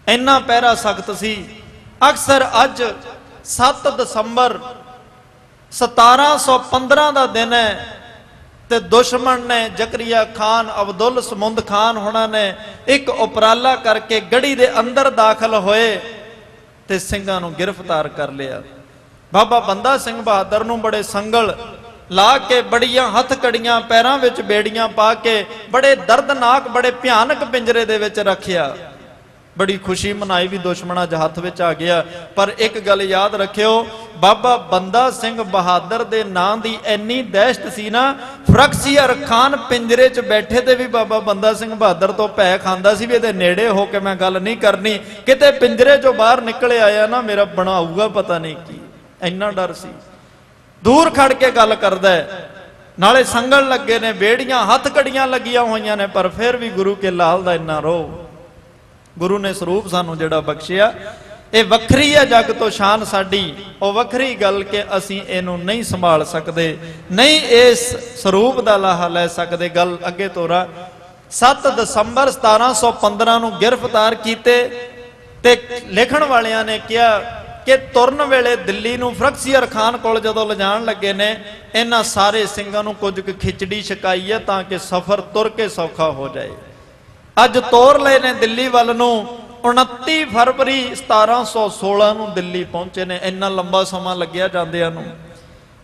इन्ना पहरा सख्त सी। अक्सर अज 7 दसंबर 1715 का दिन है ते दुश्मन ने जकरिया खान अब्दुल समूद खान होना ने एक उपराला करके गढ़ी दे अंदर दाखिल होए ते सिंघां नूं गिरफ्तार कर लिया। बाबा बंदा सिंह बहादुर नूं बड़े संगल ला के बड़ियां हथकड़ियां पैरां विच बेड़ियां पा के बड़े दर्दनाक बड़े भयानक पिंजरे दे विच रखिया। बड़ी खुशी मनाई भी दुश्मना च हथ विच आ गया। पर एक गल याद रखियो, बाबा बंदा सिंह बहादुर दे नां दी इन्नी दहशत सी ना, फरख्सियर खान पिंजरे च बैठे ते भी बाबा बंदा सिंह बहादुर तो भै खांदा सी भी इहदे नेड़े हो के मैं गल नहीं करनी, किते पिंजरे चों बाहर निकले आया ना मेरा बनाऊगा पता नहीं की। इन्ना डर सी, दूर खड़ के गल करदा है, नाले संगल लगे ने, बेड़ियां हथकड़ियां लगियां होईयां ने, पर फिर भी गुरु के लाल दा इन्ना रो। गुरु ने स्वरूप सानू जिहड़ा बख्शिया ये वखरी है, जग तो शान साडी वो वखरी गल के असीं इहनूं नहीं संभाल सकते, नहीं इस स्वरूप दा लाहा लै सकते। गल अगे तोरा 7 दसंबर 1715 नूं गिरफ्तार कीते ते लिखण वालियां ने कहा कि तुरन वेले दिल्ली नूं फरख्सियर खान कोल जदों लिजाण लगे ने, इन्हां सारे सिंघां नूं कुछ खिचड़ी छकाई है तां कि सफर तुर के सौखा हो जाए। अज तोर ले ने दिल्ली वल नूं 29 फरवरी 1716 नूं दिल्ली पहुंचे ने। इन्ना लंबा समा लग्या जांदियां नूं,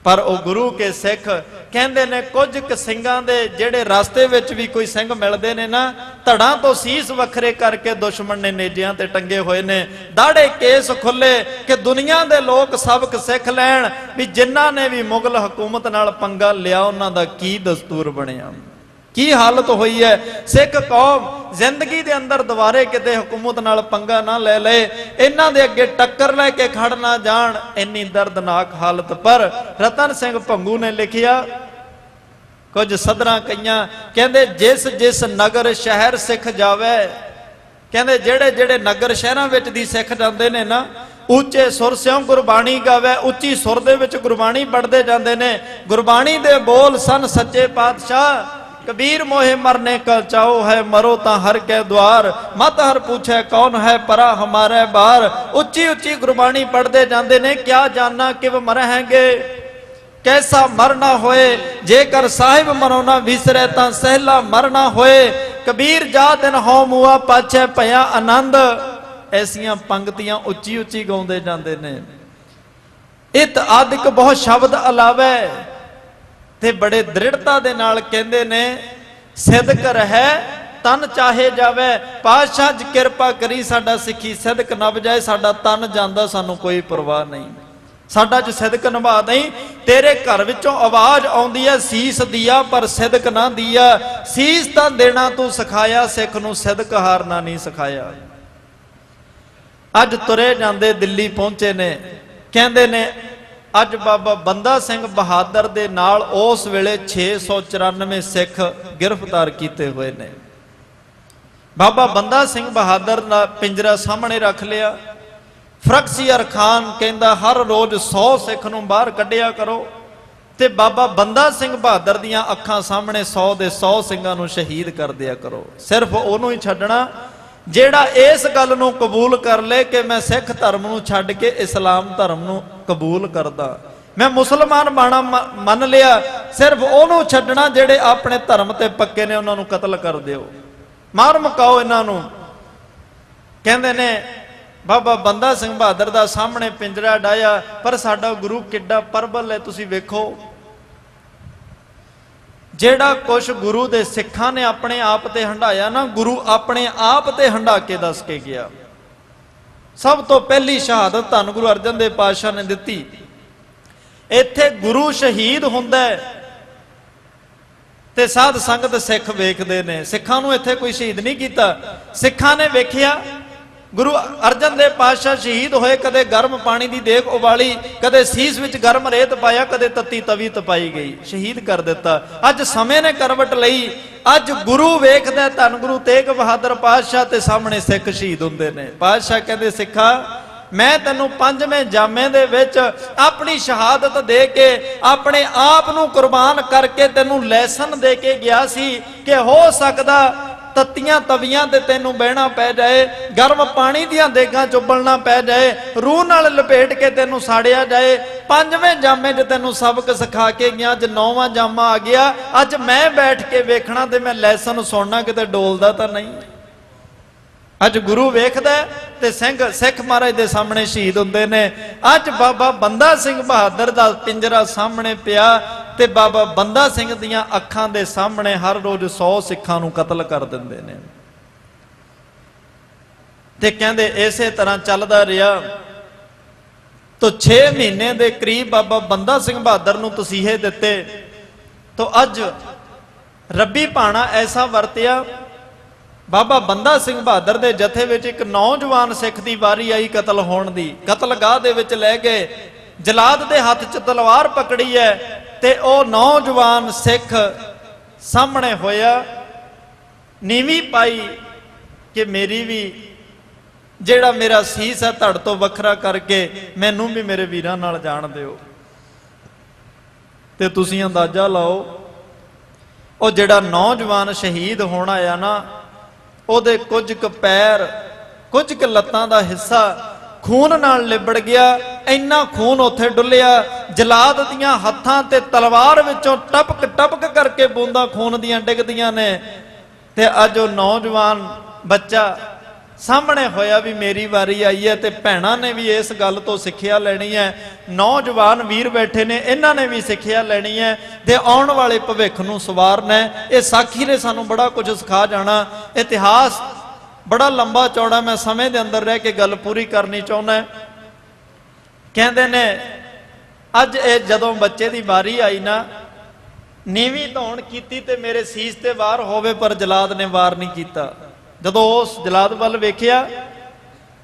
पर वो गुरु के सिख कहंदे ने कुछ क सिंघां दे जेड़े रास्ते विच भी कोई सिंह मिलदे ने ना, धड़ां तो सीस वखरे करके दुश्मन ने नेजियां ते टंगे होए ने, दाड़े केस खुले कि दुनिया दे लोग सबक सिख लैण भी जिन्हां ने भी मुगल हुकूमत नाल पंगा लिया उन्हां दा की दस्तूर बनिया, की हालत हुई है। सिख कौम जिंदगी दे अंदर दोबारे किते हुकूमत नाल पंगा ना ले ले, इन्हां दे अगे टक्कर लेके खड़ ना जाण, इन्नी दर्दनाक हालत। पर रतन सिंह भंगू ने लिखिया कुछ सदरां कईयां, कहंदे जिस जिस नगर शहर सिख जावे, कहंदे जेड़े जेड़े नगर शहरां विच दी सिख जांदे ने ना, उच्चे सुर स्यों गुरबाणी गावे, उच्ची सुर दे विच गुरबाणी पढ़दे जांदे ने। गुरबाणी दे बोल सन सच्चे पातशाह, कबीर मोहे मरने का चाओ है, मरो ता हर के द्वार, मत हर पूछे कौन है परा हमारे बार। उच्ची उच्ची गुरबाणी पढ़ते जाते ने, क्या जानना कि वह मरहेंगे, कैसा मरना होए, जेकर साहिब मरोना विसरे ता सहला मरना होए, कबीर जा दिन हो मुआ पाछे भया आनंद। ऐसियां पंक्तियां उच्ची उच्ची गाउंदे जाते ने। इत आदिक बहुत शब्द अलावे ते बड़े दृढ़ता दे नाल कहंदे ने, सिदक रहे तन चाहे जावे, पातशाह जी किरपा करी साडा सिੱਖੀ सिदक नभ जाए, साडा तन जांदा सानू कोई परवाह नहीं, साडा च सिदक निभा नहीं। तेरे घर विचों आवाज आउंदी है सीस दिया पर सिदक ना दिया, सीस तां देना तू सिखाया, सिख नूं सिदक हारना नहीं सिखाया। अज तुरे जांदे दिल्ली पहुंचे ने, कहंदे ने अज बाबा बंदा सिंह बहादुर दे नाल उस वेले 694 सिख गिरफ्तार किए हुए ने। बाबा बंदा सिंह बहादुर का पिंजरा सामने रख लिया। फरख्सियर खान कहंदा हर रोज 100 सिख नूं बाहर कढ़िया करो, ते बाबा बंदा सिंह बहादुर दियां अखां सामने 100 दे 100 सिंघां नूं शहीद कर दिया करो। सिर्फ उहनूं ही छड्डना जेड़ा इस गल नूं कबूल कर ले कि मैं सिख धर्म नूं छड्ड के इस्लाम धर्म नूं कबूल करदा, मैं मुसलमान बाणा मन लिया। सिर्फ उहनूं छड्डना जेड़े अपने धर्म ते पक्के ने, उन्हां नूं कतल कर दिओ, मार मुकाओ इन्हां नूं। कहंदे ने बाबा बंदा सिंह बहादुर दा सामने पिंजरा डाया, पर साडा गुरु किड्डा परबल है, तुसीं वेखो जेड़ा कुछ गुरु दे सिखां ने अपने आप ते हंडाया ना, गुरु अपने आप ते हंडा के दस के गया। सब तो पहली शहादत धन गुरु अर्जन देव पातशाह ने दिती। इत्थे गुरु शहीद हुंदा है ते साध संगत सिख वेखदे ने। सिखां नूं इत्थे कोई शहीद नहीं कीता, सिखां ने वेखिया गुरु अर्जन देव पातशाह शहीद होए, कदे गर्म पानी की देग उबाली, कदे सीस विच गर्म रेत पाया, कदे तत्ती तवी तपाई गई, शहीद कर दिता। अज समय ने करवट लई, अज गुरु वेखदा धन गुरु तेग बहादुर पातशाह ते सामने सिख शहीद हुंदे ने। पातशाह कहंदे सिखा मैं तैनूं 5वें जामे दे विच अपनी शहादत दे के अपने आप नूं कुर्बान करके तैनूं लैसन दे के गया सी कि हो सकदा ਤੱਤੀਆਂ ਤਵੀਆਂ ਤੇ ਤੈਨੂੰ ਬਹਿਣਾ ਪੈ ਜਾਏ, ਗਰਮ ਪਾਣੀ ਦੀਆਂ ਦੇਗਾਂ ਚੁੱਬਲਣਾ ਪੈ ਜਾਏ, ਰੂਹ ਨਾਲ ਲਪੇਟ ਕੇ ਤੈਨੂੰ ਸਾੜਿਆ ਜਾਏ। 5ਵੇਂ ਜਾਮੇ 'ਚ ਤੈਨੂੰ ਸਬਕ ਸਿਖਾ ਕੇ ਗਿਆ, ਅੱਜ 9ਵਾਂ ਜਾਮਾ ਆ ਗਿਆ। ਅੱਜ ਮੈਂ ਬੈਠ ਕੇ ਵੇਖਣਾ ਤੇ ਮੈਂ ਲੈਸਨ ਸੁਣਨਾ, ਕਿਤੇ ਡੋਲਦਾ ਤਾਂ ਨਹੀਂ। ਅੱਜ ਗੁਰੂ ਵੇਖਦਾ ਤੇ ਸਿੱਖ ਮਹਾਰਾਜ ਦੇ ਸਾਹਮਣੇ ਸ਼ਹੀਦ ਹੁੰਦੇ ਨੇ। ਅੱਜ ਬਾਬਾ ਬੰਦਾ ਸਿੰਘ ਬਹਾਦਰ ਦਾ ਪਿੰਜਰਾ ਸਾਹਮਣੇ ਪਿਆ ਤੇ ਬਾਬਾ ਬੰਦਾ ਸਿੰਘ ਦੀਆਂ ਅੱਖਾਂ ਦੇ ਸਾਹਮਣੇ ਹਰ ਰੋਜ਼ 100 ਸਿੱਖਾਂ ਨੂੰ ਕਤਲ ਕਰ ਦਿੰਦੇ ਨੇ। ਤੇ ਕਹਿੰਦੇ ਇਸੇ ਤਰ੍ਹਾਂ ਚੱਲਦਾ ਰਿਹਾ। ਤੋ 6 ਮਹੀਨੇ ਦੇ ਕਰੀਬ ਬਾਬਾ ਬੰਦਾ ਸਿੰਘ ਬਹਾਦਰ ਨੂੰ ਤਸੀਹੇ ਦਿੱਤੇ। ਤੋ ਅੱਜ ਰੱਬੀ ਭਾਣਾ ਐਸਾ ਵਰਤਿਆ, ਬਾਬਾ ਬੰਦਾ ਸਿੰਘ ਬਹਾਦਰ ਦੇ ਜਥੇ ਵਿੱਚ ਇੱਕ ਨੌਜਵਾਨ ਸਿੱਖ ਦੀ ਵਾਰੀ ਆਈ ਕਤਲ ਹੋਣ ਦੀ। ਕਤਲਗਾਹ ਦੇ ਵਿੱਚ ਲੈ ਗਏ, ਜਲਾਦ ਦੇ ਹੱਥ 'ਚ ਤਲਵਾਰ ਪਕੜੀ ਹੈ ਤੇ ਉਹ ਨੌਜਵਾਨ ਸਿੱਖ ਸਾਹਮਣੇ ਹੋਇਆ, ਨੀਵੀਂ ਪਾਈ ਕਿ ਮੇਰੀ ਵੀ ਜਿਹੜਾ ਮੇਰਾ ਸੀਸ ਹੈ ਧੜ ਤੋਂ ਵੱਖਰਾ ਕਰਕੇ ਮੈਨੂੰ ਵੀ ਮੇਰੇ ਵੀਰਾਂ ਨਾਲ ਜਾਣ ਦਿਓ। ਤੇ ਤੁਸੀਂ ਅੰਦਾਜ਼ਾ ਲਾਓ, ਉਹ ਜਿਹੜਾ ਨੌਜਵਾਨ ਸ਼ਹੀਦ ਹੋਣਾ ਆ ਨਾ, ਉਹਦੇ ਕੁਝ ਕੁ ਪੈਰ, ਕੁਝ ਕੁ ਲੱਤਾਂ ਦਾ ਹਿੱਸਾ ਖੂਨ ਨਾਲ ਲਿਬੜ ਗਿਆ। ਇੰਨਾ ਖੂਨ ਉੱਥੇ ਡੁੱਲਿਆ, ਜਲਾਦ ਦੀਆਂ ਹੱਥਾਂ ਤੇ ਤਲਵਾਰ ਵਿੱਚੋਂ ਟਪਕ ਟਪਕ ਕਰਕੇ ਬੂੰਦਾਂ ਖੂਨ ਦੀਆਂ ਡਿੱਗਦੀਆਂ ਨੇ। ਤੇ ਅੱਜ ਉਹ ਨੌਜਵਾਨ ਬੱਚਾ ਸਾਹਮਣੇ ਹੋਇਆ ਵੀ ਮੇਰੀ ਵਾਰੀ ਆਈ ਹੈ। ਤੇ ਭੈਣਾਂ ਨੇ ਵੀ ਇਸ ਗੱਲ ਤੋਂ ਸਿੱਖਿਆ ਲੈਣੀ ਹੈ, ਨੌਜਵਾਨ ਵੀਰ ਬੈਠੇ ਨੇ, ਇਹਨਾਂ ਨੇ ਵੀ ਸਿੱਖਿਆ ਲੈਣੀ ਹੈ ਤੇ ਆਉਣ ਵਾਲੇ ਭਵਿੱਖ ਨੂੰ ਸਵਾਰਨਾ ਹੈ। ਇਹ ਸਾਖੀ ਨੇ ਸਾਨੂੰ ਬੜਾ ਕੁਝ ਸਿਖਾ ਜਾਣਾ। ਇਤਿਹਾਸ ਬੜਾ ਲੰਬਾ ਚੌੜਾ, ਮੈਂ ਸਮੇਂ ਦੇ ਅੰਦਰ ਰਹਿ ਕੇ ਗੱਲ ਪੂਰੀ ਕਰਨੀ ਚਾਹੁੰਦਾ। ਕਹਿੰਦੇ ਨੇ ਅੱਜ ਇਹ ਜਦੋਂ ਬੱਚੇ ਦੀ ਵਾਰੀ ਆਈ ਨਾ, ਨੀਵੀਂ ਧੌਣ ਕੀਤੀ ਤੇ ਮੇਰੇ ਸੀਸ ਤੇ ਵਾਰ ਹੋਵੇ, ਪਰ ਜਲਾਦ ਨੇ ਵਾਰ ਨਹੀਂ ਕੀਤਾ। ਜਦੋਂ ਉਸ ਜਲਾਦ ਵੱਲ ਵੇਖਿਆ,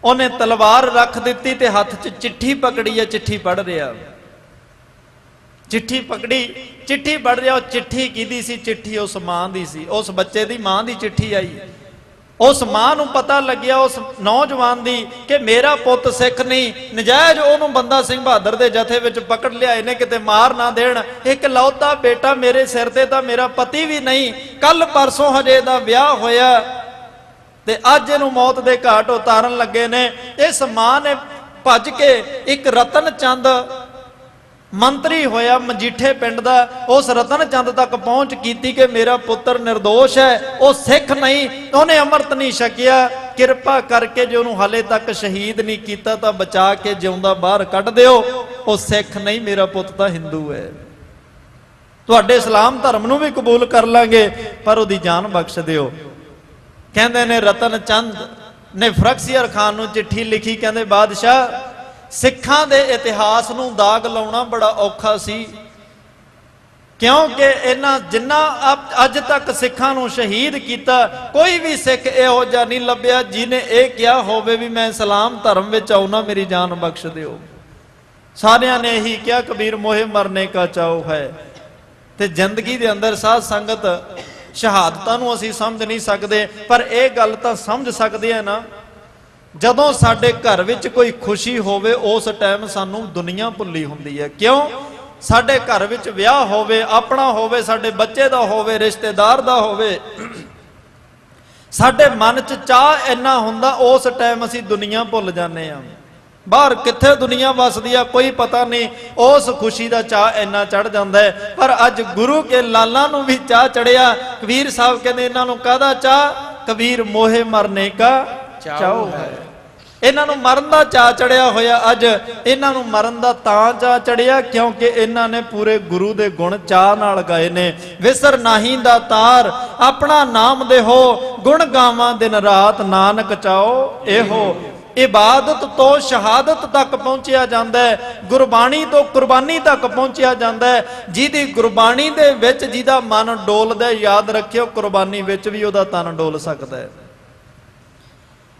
ਉਹਨੇ ਤਲਵਾਰ ਰੱਖ ਦਿੱਤੀ ਤੇ ਹੱਥ 'ਚ ਚਿੱਠੀ ਪਕੜੀ ਹੈ, ਚਿੱਠੀ ਪੜ੍ਹ ਰਿਹਾ। ਚਿੱਠੀ ਪਕੜੀ, ਚਿੱਠੀ ਪੜ੍ਹ ਰਿਹਾ। ਉਹ ਚਿੱਠੀ ਕਿਹਦੀ ਸੀ? ਚਿੱਠੀ ਉਸ ਮਾਂ ਦੀ ਸੀ, ਉਸ ਬੱਚੇ ਦੀ ਮਾਂ ਦੀ ਚਿੱਠੀ ਆਈ। ਉਸ ਮਾਂ ਨੂੰ ਪਤਾ ਲੱਗਿਆ ਉਸ ਨੌਜਵਾਨ ਦੀ ਕਿ ਮੇਰਾ ਪੁੱਤ ਸਿੱਖ ਨਹੀਂ, ਨਜਾਇਜ਼ ਉਹਨੂੰ ਬੰਦਾ ਸਿੰਘ ਬਹਾਦਰ ਦੇ ਜਥੇ ਵਿੱਚ ਪਕੜ ਲਿਆ, ਇਹਨੇ ਕਿਤੇ ਮਾਰ ਨਾ ਦੇਣ। ਇੱਕ ਲੌਤਾ ਬੇਟਾ ਮੇਰੇ ਸਿਰ ਤੇ ਤਾਂ ਮੇਰਾ ਪਤੀ ਵੀ ਨਹੀਂ, ਕੱਲ ਪਰਸੋਂ ਹਜੇ ਦਾ ਵਿਆਹ ਹੋਇਆ ਤੇ ਅੱਜ ਇਹਨੂੰ ਮੌਤ ਦੇ ਘਾਟ ਉਤਾਰਨ ਲੱਗੇ ਨੇ। ਇਸ ਮਾਂ ਨੇ ਭੱਜ ਕੇ ਇੱਕ ਰਤਨ ਚੰਦ ਮੰਤਰੀ ਹੋਇਆ ਮਜੀਠੇ ਪਿੰਡ ਦਾ, ਉਸ ਰਤਨ ਚੰਦ ਤੱਕ ਪਹੁੰਚ ਕੀਤੀ ਕਿ ਮੇਰਾ ਪੁੱਤਰ ਨਿਰਦੋਸ਼ ਹੈ, ਉਹ ਸਿੱਖ ਨਹੀਂ, ਉਹਨੇ ਅੰਮ੍ਰਿਤ ਨਹੀਂ ਛਕਿਆ, ਕਿਰਪਾ ਕਰਕੇ ਜੇ ਉਹਨੂੰ ਹਾਲੇ ਤੱਕ ਸ਼ਹੀਦ ਨਹੀਂ ਕੀਤਾ ਤਾਂ ਬਚਾ ਕੇ ਜਿਉਂਦਾ ਬਾਹਰ ਕੱਢ ਦਿਓ। ਉਹ ਸਿੱਖ ਨਹੀਂ, ਮੇਰਾ ਪੁੱਤ ਤਾਂ ਹਿੰਦੂ ਹੈ, ਤੁਹਾਡੇ ਇਸਲਾਮ ਧਰਮ ਨੂੰ ਵੀ ਕਬੂਲ ਕਰ ਲਾਂਗੇ, ਪਰ ਉਹਦੀ ਜਾਨ ਬਖਸ਼ ਦਿਓ। ਕਹਿੰਦੇ ਨੇ ਰਤਨ ਚੰਦ ਨੇ ਫਰਖਸੀਅਰ ਖਾਨ ਨੂੰ ਚਿੱਠੀ ਲਿਖੀ, ਕਹਿੰਦੇ ਬਾਦਸ਼ਾਹ, ਸਿੱਖਾਂ ਦੇ ਇਤਿਹਾਸ ਨੂੰ ਦਾਗ ਲਾਉਣਾ ਬੜਾ ਔਖਾ ਸੀ, ਕਿਉਂਕਿ ਇਹਨਾਂ ਜਿੰਨਾ ਅੱਜ ਤੱਕ ਸਿੱਖਾਂ ਨੂੰ ਸ਼ਹੀਦ ਕੀਤਾ, ਕੋਈ ਵੀ ਸਿੱਖ ਇਹੋ ਜਿਹਾ ਨਹੀਂ ਲੱਭਿਆ ਜਿਹਨੇ ਇਹ ਕਿਹਾ ਹੋਵੇ ਵੀ ਮੈਂ ਇਸਲਾਮ ਧਰਮ ਵਿੱਚ ਆਉਣਾ, ਮੇਰੀ ਜਾਨ ਬਖਸ਼ ਦਿਓ। ਸਾਰਿਆਂ ਨੇ ਇਹੀ ਕਿਹਾ, ਕਬੀਰ ਮੋਹੇ ਮਰਨੇ ਕਾ ਚਾਓ ਹੈ। ਤੇ ਜ਼ਿੰਦਗੀ ਦੇ ਅੰਦਰ ਸਾਧ ਸੰਗਤ ਸ਼ਹਾਦਤਾਂ ਨੂੰ ਅਸੀਂ ਸਮਝ ਨਹੀਂ ਸਕਦੇ, ਪਰ ਇਹ ਗੱਲ ਤਾਂ ਸਮਝ ਸਕਦੇ ਆ ਨਾ, ਜਦੋਂ ਸਾਡੇ ਘਰ ਵਿੱਚ ਕੋਈ ਖੁਸ਼ੀ ਹੋਵੇ ਉਸ ਟਾਈਮ ਸਾਨੂੰ ਦੁਨੀਆ ਭੁੱਲੀ ਹੁੰਦੀ ਹੈ। ਕਿਉਂ? ਸਾਡੇ ਘਰ ਵਿੱਚ ਵਿਆਹ ਹੋਵੇ, ਆਪਣਾ ਹੋਵੇ, ਸਾਡੇ ਬੱਚੇ ਦਾ ਹੋਵੇ, ਰਿਸ਼ਤੇਦਾਰ ਦਾ ਹੋਵੇ, ਸਾਡੇ ਮਨ 'ਚ ਚਾਹ ਇੰਨਾ ਹੁੰਦਾ, ਉਸ ਟਾਈਮ ਅਸੀਂ ਦੁਨੀਆ ਭੁੱਲ ਜਾਂਦੇ ਹਾਂ। ਬਾਹਰ ਕਿੱਥੇ ਦੁਨੀਆ ਵਸਦੀ ਆ ਕੋਈ ਪਤਾ ਨਹੀਂ, ਉਸ ਖੁਸ਼ੀ ਦਾ ਚਾਹ ਇੰਨਾ ਚੜ ਜਾਂਦਾ ਹੈ। ਪਰ ਅੱਜ ਗੁਰੂ ਕੇ ਲਾਲਾਂ ਨੂੰ ਵੀ ਚਾਹ ਚੜਿਆ। ਕਬੀਰ ਸਾਹਿਬ ਕਹਿੰਦੇ ਇਹਨਾਂ ਨੂੰ ਕਾਹਦਾ ਚਾਹ? ਕਬੀਰ ਮੋਹੇ ਮਰਨੇ ਕਾ ਚਾਓ ਹੈ। ਇਹਨਾਂ ਨੂੰ ਮਰਨ ਦਾ ਚਾਹ ਚੜਿਆ ਹੋਇਆ। ਅੱਜ ਇਹਨਾਂ ਨੂੰ ਮਰਨ ਦਾ ਤਾਂ ਚਾਹ ਚੜਿਆ ਕਿਉਂਕਿ ਇਹਨਾਂ ਨੇ ਪੂਰੇ ਗੁਰੂ ਦੇ ਗੁਣ ਚਾਹ ਨਾਲ ਗਾਏ ਨੇ। ਵਿਸਰ ਨਾਹੀ ਦਾ ਤਾਰ ਆਪਣਾ ਨਾਮ ਦੇਹੋ, ਗੁਣ ਗਾਵਾਂ ਦਿਨ ਰਾਤ ਨਾਨਕ ਚਾਓ ਇਹੋ। ਇਬਾਦਤ ਤੋਂ ਸ਼ਹਾਦਤ ਤੱਕ ਪਹੁੰਚਿਆ ਜਾਂਦਾ ਹੈ, ਗੁਰਬਾਣੀ ਤੋਂ ਕੁਰਬਾਨੀ ਤੱਕ ਪਹੁੰਚਿਆ ਜਾਂਦਾ ਹੈ। ਜਿਹਦੀ ਗੁਰਬਾਣੀ ਦੇ ਵਿੱਚ ਜਿਹਦਾ ਮਨ ਡੋਲਦਾ, ਯਾਦ ਰੱਖਿਓ ਕੁਰਬਾਨੀ ਵਿੱਚ ਵੀ ਉਹਦਾ ਤਨ ਡੋਲ ਸਕਦਾ ਹੈ।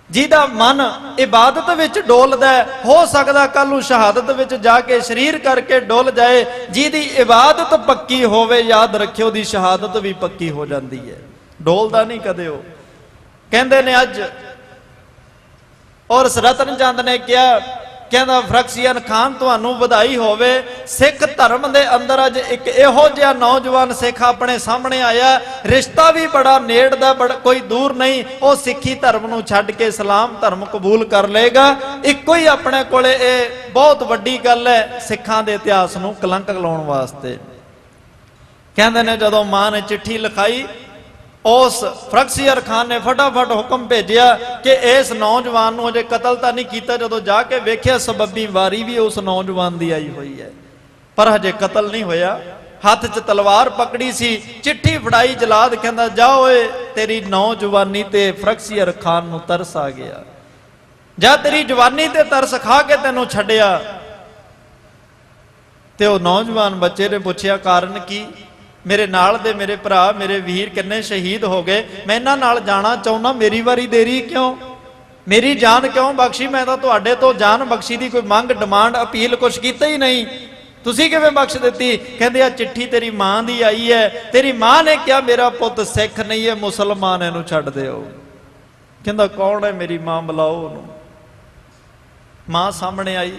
ਜਿਹਦਾ ਮਨ ਇਬਾਦਤ ਵਿੱਚ ਡੋਲਦਾ, ਹੋ ਸਕਦਾ ਕੱਲ ਨੂੰ ਸ਼ਹਾਦਤ ਵਿੱਚ ਜਾ ਕੇ ਸਰੀਰ ਕਰਕੇ ਡੁੱਲ ਜਾਏ। ਜਿਹਦੀ ਇਬਾਦਤ ਪੱਕੀ ਹੋਵੇ, ਯਾਦ ਰੱਖਿਓ ਦੀ ਸ਼ਹਾਦਤ ਵੀ ਪੱਕੀ ਹੋ ਜਾਂਦੀ ਹੈ, ਡੋਲਦਾ ਨਹੀਂ ਕਦੇ ਉਹ। ਕਹਿੰਦੇ ਨੇ ਅੱਜ ਔਰ ਰਤਨ ਚੰਦ ਨੇ ਕਿਹਾ ਕਹਿੰਦਾ ਫਰਕਸੀਅਨ ਖਾਨ ਤੁਹਾਨੂੰ ਵਧਾਈ ਹੋਵੇ, ਸਿੱਖ ਧਰਮ ਦੇ ਅੰਦਰ ਅੱਜ ਇੱਕ ਇਹੋ ਜਿਹਾ ਨੌਜਵਾਨ ਸਿੱਖ ਆਪਣੇ ਸਾਹਮਣੇ ਆਇਆ, ਰਿਸ਼ਤਾ ਵੀ ਬੜਾ ਨੇੜ ਦਾ, ਬੜਾ ਕੋਈ ਦੂਰ ਨਹੀਂ, ਉਹ ਸਿੱਖੀ ਧਰਮ ਨੂੰ ਛੱਡ ਕੇ ਇਸਲਾਮ ਧਰਮ ਕਬੂਲ ਕਰ ਲਏਗਾ। ਇੱਕੋ ਹੀ ਆਪਣੇ ਕੋਲੇ ਇਹ ਬਹੁਤ ਵੱਡੀ ਗੱਲ ਹੈ ਸਿੱਖਾਂ ਦੇ ਇਤਿਹਾਸ ਨੂੰ ਕਲੰਕ ਲਾਉਣ ਵਾਸਤੇ। ਕਹਿੰਦੇ ਨੇ ਜਦੋਂ ਮਾਂ ਨੇ ਚਿੱਠੀ ਲਿਖਾਈ, ਉਸ ਫਰਕਸੀਅਰ ਖਾਨ ਨੇ ਫਟਾਫਟ ਹੁਕਮ ਭੇਜਿਆ ਕਿ ਇਸ ਨੌਜਵਾਨ ਨੂੰ ਅਜੇ ਕਤਲ ਤਾਂ ਨਹੀਂ ਕੀਤਾ। ਜਦੋਂ ਜਾ ਕੇ ਵੇਖਿਆ ਸਬੱਬੀ ਵਾਰੀ ਵੀ ਉਸ ਨੌਜਵਾਨ ਦੀ ਆਈ ਹੋਈ ਹੈ, ਪਰ ਹਜੇ ਕਤਲ ਨਹੀਂ ਹੋਇਆ। ਹੱਥ 'ਚ ਤਲਵਾਰ ਪਕੜੀ ਸੀ, ਚਿੱਠੀ ਫੜਾਈ। ਜਲਾਦ ਕਹਿੰਦਾ ਜਾ ਓਏ, ਤੇਰੀ ਨੌਜਵਾਨੀ ਤੇ ਫਰਕਸੀਅਰ ਖਾਨ ਨੂੰ ਤਰਸ ਆ ਗਿਆ, ਜਾ ਤੇਰੀ ਜਵਾਨੀ ਤੇ ਤਰਸ ਖਾ ਕੇ ਤੈਨੂੰ ਛੱਡਿਆ। ਤੇ ਉਹ ਨੌਜਵਾਨ ਬੱਚੇ ਨੇ ਪੁੱਛਿਆ ਕਾਰਨ ਕੀ? ਮੇਰੇ ਨਾਲ ਦੇ ਮੇਰੇ ਭਰਾ ਮੇਰੇ ਵੀਰ ਕਿੰਨੇ ਸ਼ਹੀਦ ਹੋ ਗਏ, ਮੈਂ ਇਹਨਾਂ ਨਾਲ ਜਾਣਾ ਚਾਹੁੰਦਾ, ਮੇਰੀ ਵਾਰੀ ਦੇਰੀ ਕਿਉਂ, ਮੇਰੀ ਜਾਨ ਕਿਉਂ ਬਖਸ਼ੀ? ਮੈਂ ਤਾਂ ਤੁਹਾਡੇ ਤੋਂ ਜਾਨ ਬਖਸ਼ੀ ਦੀ ਕੋਈ ਮੰਗ ਡਿਮਾਂਡ ਅਪੀਲ ਕੁਛ ਕੀਤਾ ਹੀ ਨਹੀਂ, ਤੁਸੀਂ ਕਿਵੇਂ ਬਖਸ਼ ਦਿੱਤੀ? ਕਹਿੰਦੇ ਆ ਚਿੱਠੀ ਤੇਰੀ ਮਾਂ ਦੀ ਆਈ ਹੈ, ਤੇਰੀ ਮਾਂ ਨੇ ਕਿਹਾ ਮੇਰਾ ਪੁੱਤ ਸਿੱਖ ਨਹੀਂ ਹੈ, ਮੁਸਲਮਾਨ, ਇਹਨੂੰ ਛੱਡ ਦਿਓ। ਕਹਿੰਦਾ ਕੌਣ ਹੈ ਮੇਰੀ ਮਾਂ, ਬੁਲਾਓ ਉਹਨੂੰ। ਮਾਂ ਸਾਹਮਣੇ ਆਈ।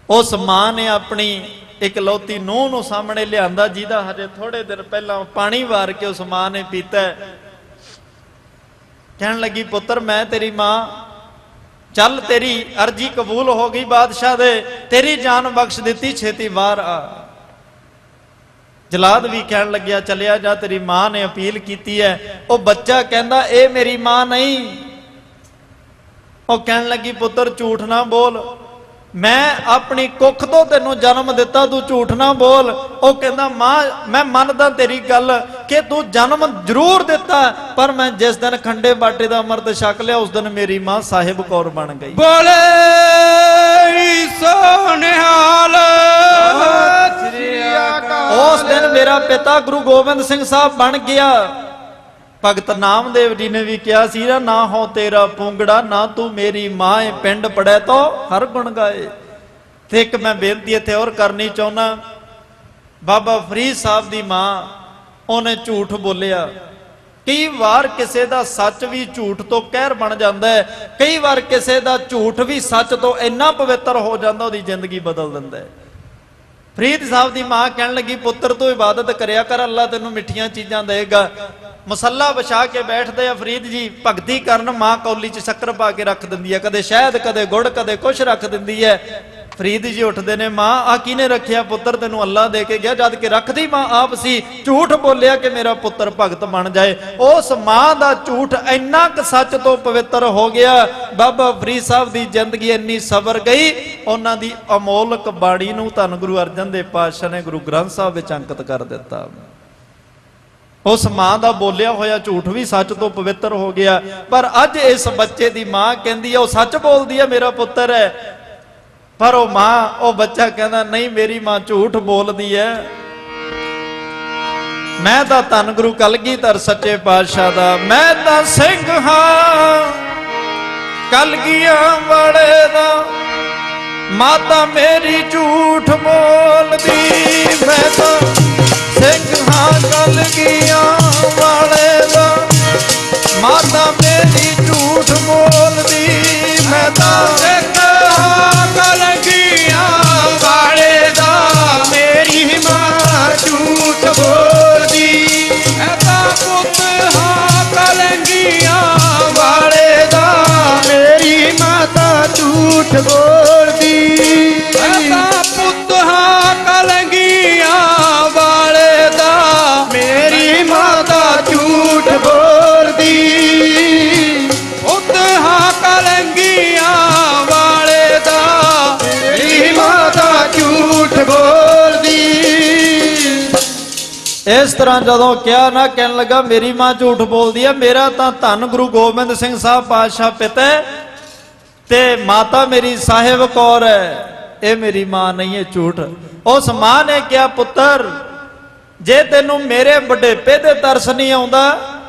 ਉਸ ਮਾਂ ਨੇ ਆਪਣੀ ਇਕਲੌਤੀ ਨੂੰਹ ਨੂੰ ਸਾਹਮਣੇ ਲਿਆਂਦਾ, ਜਿਹਦਾ ਹਜੇ ਥੋੜੇ ਦਿਨ ਪਹਿਲਾਂ ਪਾਣੀ ਵਾਰ ਕੇ ਉਸ ਮਾਂ ਨੇ ਪੀਤਾ। ਕਹਿਣ ਲੱਗੀ ਪੁੱਤਰ ਮੈਂ ਤੇਰੀ ਮਾਂ, ਚੱਲ ਤੇਰੀ ਅਰਜੀ ਕਬੂਲ ਹੋ ਗਈ ਬਾਦਸ਼ਾਹ ਦੇ, ਤੇਰੀ ਜਾਨ ਬਖਸ਼ ਦਿੱਤੀ, ਛੇਤੀ ਬਾਹਰ ਆ। ਜਲਾਦ ਵੀ ਕਹਿਣ ਲੱਗਿਆ ਚੱਲਿਆ ਜਾ, ਤੇਰੀ ਮਾਂ ਨੇ ਅਪੀਲ ਕੀਤੀ ਹੈ। ਉਹ ਬੱਚਾ ਕਹਿੰਦਾ ਇਹ ਮੇਰੀ ਮਾਂ ਨਹੀਂ। ਉਹ ਕਹਿਣ ਲੱਗੀ ਪੁੱਤਰ ਝੂਠ ਨਾ ਬੋਲ, ਮੈਂ ਆਪਣੀ ਕੁੱਖ ਤੋਂ ਤੈਨੂੰ ਜਨਮ ਦਿੱਤਾ, ਤੂੰ ਝੂਠ ਨਾ ਬੋਲ। ਉਹ ਕਹਿੰਦਾ ਮਾਂ ਮੈਂ ਮੰਨਦਾ ਤੇਰੀ ਗੱਲ ਕਿ ਤੂੰ ਜਨਮ ਜ਼ਰੂਰ ਦਿੱਤਾ, ਪਰ ਮੈਂ ਜਿਸ ਦਿਨ ਖੰਡੇ ਬਾਟੇ ਦਾ ਅੰਮ੍ਰਿਤ ਛਕ ਲਿਆ ਉਸ ਦਿਨ ਮੇਰੀ ਮਾਂ ਸਾਹਿਬ ਕੌਰ ਬਣ ਗਈ। ਬੋਲੇ ਸੋ ਨਿਹਾਲ ਸ੍ਰੀ ਅਕਾਲ। ਉਸ ਦਿਨ ਮੇਰਾ ਪਿਤਾ ਗੁਰੂ ਗੋਬਿੰਦ ਸਿੰਘ ਸਾਹਿਬ ਬਣ ਗਿਆ। ਭਗਤ ਨਾਮਦੇਵ ਜੀ ਨੇ ਵੀ ਕਿਹਾ ਸੀ ਨਾ ਹੋ ਤੇਰਾ ਪੂੰਗੜਾ, ਨਾ ਤੂੰ ਮੇਰੀ ਮਾਂ ਏ, ਪਿੰਡ ਪੜੈ ਤੋ ਹਰ ਗੁਣ ਗਾਏ। ਤੇ ਇੱਕ ਮੈਂ ਬੇਨਤੀ ਇੱਥੇ ਹੋਰ ਕਰਨੀ ਚਾਹੁੰਦਾ, ਬਾਬਾ ਫਰੀਦ ਸਾਹਿਬ ਦੀ ਮਾਂ, ਉਹਨੇ ਝੂਠ ਬੋਲਿਆ। ਕਈ ਵਾਰ ਕਿਸੇ ਦਾ ਸੱਚ ਵੀ ਝੂਠ ਤੋਂ ਕਹਿਰ ਬਣ ਜਾਂਦਾ ਹੈ, ਕਈ ਵਾਰ ਕਿਸੇ ਦਾ ਝੂਠ ਵੀ ਸੱਚ ਤੋਂ ਇੰਨਾ ਪਵਿੱਤਰ ਹੋ ਜਾਂਦਾ ਉਹਦੀ ਜ਼ਿੰਦਗੀ ਬਦਲ ਦਿੰਦਾ ਹੈ। ਫਰੀਦ ਸਾਹਿਬ ਦੀ ਮਾਂ ਕਹਿਣ ਲੱਗੀ ਪੁੱਤਰ ਤੂੰ ਇਬਾਦਤ ਕਰਿਆ ਕਰ, ਅੱਲਾ ਤੈਨੂੰ ਮਿੱਠੀਆਂ ਚੀਜ਼ਾਂ ਦੇਗਾ। ਮਸੱਲਾ ਵਿਛਾ ਕੇ ਬੈਠਦੇ ਆ ਫਰੀਦ ਜੀ ਭਗਤੀ ਕਰਨ, ਮਾਂ ਕੌਲੀ 'ਚ ਸ਼ੱਕਰ ਪਾ ਕੇ ਰੱਖ ਦਿੰਦੀ ਹੈ, ਕਦੇ ਸ਼ਹਿਦ ਕਦੇ ਗੁੜ ਕਦੇ ਕੁਛ ਰੱਖ ਦਿੰਦੀ ਹੈ। ਫਰੀਦ ਜੀ ਉੱਠਦੇ ਨੇ, ਮਾਂ ਆ ਕਿਹਨੇ ਰੱਖਿਆ? ਪੁੱਤਰ ਤੈਨੂੰ ਅੱਲਾ ਦੇ ਕੇ ਗਿਆ, ਜਦ ਕਿ ਰੱਖਦੀ ਮਾਂ ਆਪ ਸੀ। ਝੂਠ ਬੋਲਿਆ ਕਿ ਮੇਰਾ ਪੁੱਤਰ ਭਗਤ ਬਣ ਜਾਏ। ਉਸ ਮਾਂ ਦਾ ਝੂਠ ਇੰਨਾ ਕੁ ਸੱਚ ਤੋਂ ਪਵਿੱਤਰ ਹੋ ਗਿਆ, ਬਾਬਾ ਫਰੀਦ ਸਾਹਿਬ ਦੀ ਜ਼ਿੰਦਗੀ ਇੰਨੀ ਸਬਰ ਗਈ, ਉਹਨਾਂ ਦੀ ਅਮੋਲਕ ਬਾਣੀ ਨੂੰ ਧੰਨ ਗੁਰੂ ਅਰਜਨ ਦੇਵ ਪਾਤਸ਼ਾਹ ਨੇ ਗੁਰੂ ਗ੍ਰੰਥ ਸਾਹਿਬ ਵਿੱਚ ਅੰਕਿਤ ਕਰ ਦਿੱਤਾ। ਉਸ ਮਾਂ ਦਾ ਬੋਲਿਆ ਹੋਇਆ ਝੂਠ ਵੀ ਸੱਚ ਤੋਂ ਪਵਿੱਤਰ ਹੋ ਗਿਆ। ਪਰ ਅੱਜ ਇਸ ਬੱਚੇ ਦੀ ਮਾਂ ਕਹਿੰਦੀ ਹੈ ਉਹ ਸੱਚ ਬੋਲਦੀ ਹੈ, ਮੇਰਾ ਪੁੱਤਰ ਹੈ, ਪਰ ਉਹ ਮਾਂ, ਉਹ ਬੱਚਾ ਕਹਿੰਦਾ ਨਹੀਂ ਮੇਰੀ ਮਾਂ ਝੂਠ ਬੋਲਦੀ ਹੈ। ਮੈਂ ਤਾਂ ਧੰਨ ਗੁਰੂ ਕਲਗੀਧਰ ਸੱਚੇ ਪਾਤਸ਼ਾਹ ਦਾ, ਮੈਂ ਤਾਂ ਸਿੰਘ ਹਾਂ ਕਲਗੀਆਂ ਵਾਲੇ ਦਾ, ਮਾਤਾ ਮੇਰੀ ਝੂਠ ਬੋਲਦੀ। ਮੈਂ ਤਾਂ ਸਿੰਘ ਹਾਂ ਕਲਗੀਆਂ ਵਾਲੇ ਦਾ, ਮਾਤਾ ਮੇਰੀ ਝੂਠ ਬੋਲਦੀ। ਮੈਂ ਤਾਂ ਸਿੰਘ ਹਾਂ ਕਲਗੀਆਂ ਵਾਲੇ ਦਾ, ਮੇਰੀ ਮਾਂ ਝੂਠ ਬੋਲਦੀ। ਮੈਂ ਤਾਂ ਪੁੱਤ ਹਾਂ ਕਲਗੀਆਂ ਵਾਲੇ ਦਾ, ਮੇਰੀ ਮਾਤਾ ਝੂਠ ਬੋਲਦੀ। ਮੈਂ ਤਾਂ ਪੁੱਤ ਹਾਂ ਕਲਗੀਆਂ ਵਾਲੇ ਦਾ, ਮੇਰੀ ਮਾਤਾ ਝੂਠ ਬੋਲਦੀ। ਪੁੱਤ ਹਾਂ ਕਲਗੀਆਂ ਵਾਲੇ ਦਾ, ਮੇਰੀ ਮਾਤਾ ਝੂਠ ਬੋਲਦੀ। ਇਸ ਤਰ੍ਹਾਂ ਜਦੋਂ ਕਿਹਾ ਨਾ, ਕਹਿਣ ਲੱਗਾ ਮੇਰੀ ਮਾਂ ਝੂਠ ਬੋਲਦੀ ਹੈ, ਮੇਰਾ ਤਾਂ ਧੰਨ ਗੁਰੂ ਗੋਬਿੰਦ ਸਿੰਘ ਸਾਹਿਬ ਪਾਤਸ਼ਾਹ ਪਿਤਾ ਤੇ ਮਾਤਾ ਮੇਰੀ ਸਾਹਿਬ ਕੌਰ ਹੈ, ਇਹ ਮੇਰੀ ਮਾਂ ਨਹੀਂ ਹੈ, ਝੂਠ। ਉਸ ਮਾਂ ਨੇ ਕਿਹਾ ਪੁੱਤਰ ਜੇ ਤੈਨੂੰ ਮੇਰੇ ਵਡੇਪੇ ਤੇ ਤਰਸ ਨਹੀਂ ਆਉਂਦਾ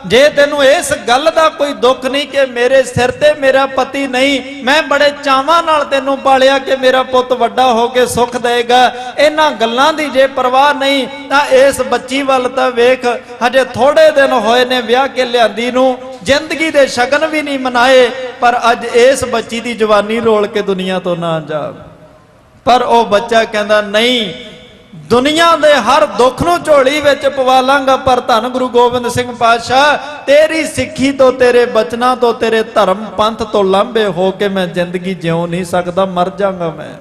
ਜੇ ਤੈਨੂੰ ਇਸ ਗੱਲ ਦਾ ਕੋਈ ਦੁੱਖ ਨਹੀਂ ਕਿ ਮੇਰੇ ਸਿਰ ਤੇ ਮੇਰਾ ਪਤੀ ਨਹੀਂ, ਮੈਂ ਬੜੇ ਚਾਵਾਂ ਨਾਲ ਤੈਨੂੰ ਪਾਲਿਆ ਕਿ ਮੇਰਾ ਪੁੱਤ ਵੱਡਾ ਹੋ ਕੇ ਸੁੱਖ ਦੇਗਾ, ਇਹਨਾਂ ਗੱਲਾਂ ਦੀ ਜੇ ਪਰਵਾਹ ਨਹੀਂ ਤਾਂ ਇਸ ਬੱਚੀ ਵੱਲ ਤਾਂ ਵੇਖ, ਹਜੇ ਥੋੜੇ ਦਿਨ ਹੋਏ ਨੇ ਵਿਆਹ ਕੇ ਲਿਆਂਦੀ ਨੂੰ, ਜ਼ਿੰਦਗੀ ਦੇ ਸ਼ਗਨ ਵੀ ਨਹੀਂ ਮਨਾਏ, ਪਰ ਅੱਜ ਇਸ ਬੱਚੀ ਦੀ ਜਵਾਨੀ ਰੋਲ ਕੇ ਦੁਨੀਆ ਤੋਂ ਨਾ ਜਾ। ਪਰ ਉਹ ਬੱਚਾ ਕਹਿੰਦਾ ਨਹੀਂ, ਦੁਨੀਆ ਦੇ ਹਰ ਦੁੱਖ ਨੂੰ ਝੋਲੀ ਵਿੱਚ ਪਵਾ ਲਾਂਗਾ, ਪਰ ਧੰਨ ਗੁਰੂ ਗੋਬਿੰਦ ਸਿੰਘ ਪਾਤਸ਼ਾਹ ਤੇਰੀ ਸਿੱਖੀ ਤੋਂ, ਤੇਰੇ ਬਚਨਾਂ ਤੋਂ, ਤੇਰੇ ਧਰਮ ਪੰਥ ਤੋਂ ਲਾਂਭੇ ਹੋ ਕੇ ਮੈਂ ਜ਼ਿੰਦਗੀ ਜਿਉ ਨਹੀਂ ਸਕਦਾ, ਮਰ ਜਾਵਾਂਗਾ, ਮੈਂ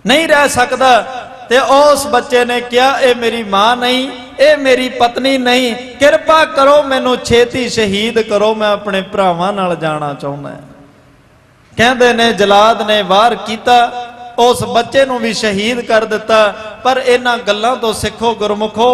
ਨਹੀਂ ਰਹਿ ਸਕਦਾ। ਤੇ ਉਸ ਬੱਚੇ ਨੇ ਕਿਹਾ ਇਹ ਮੇਰੀ ਮਾਂ ਨਹੀਂ, ਇਹ ਮੇਰੀ ਪਤਨੀ ਨਹੀਂ, ਕਿਰਪਾ ਕਰੋ ਮੈਨੂੰ ਛੇਤੀ ਸ਼ਹੀਦ ਕਰੋ, ਮੈਂ ਆਪਣੇ ਭਰਾਵਾਂ ਨਾਲ ਜਾਣਾ ਚਾਹੁੰਦਾ। ਕਹਿੰਦੇ ਨੇ ਜਲਾਦ ਨੇ ਵਾਰ ਕੀਤਾ, ਉਸ ਬੱਚੇ ਨੂੰ ਵੀ ਸ਼ਹੀਦ ਕਰ ਦਿੱਤਾ। ਪਰ ਇਹਨਾਂ ਗੱਲਾਂ ਤੋਂ ਸਿੱਖੋ ਗੁਰਮੁਖੋ,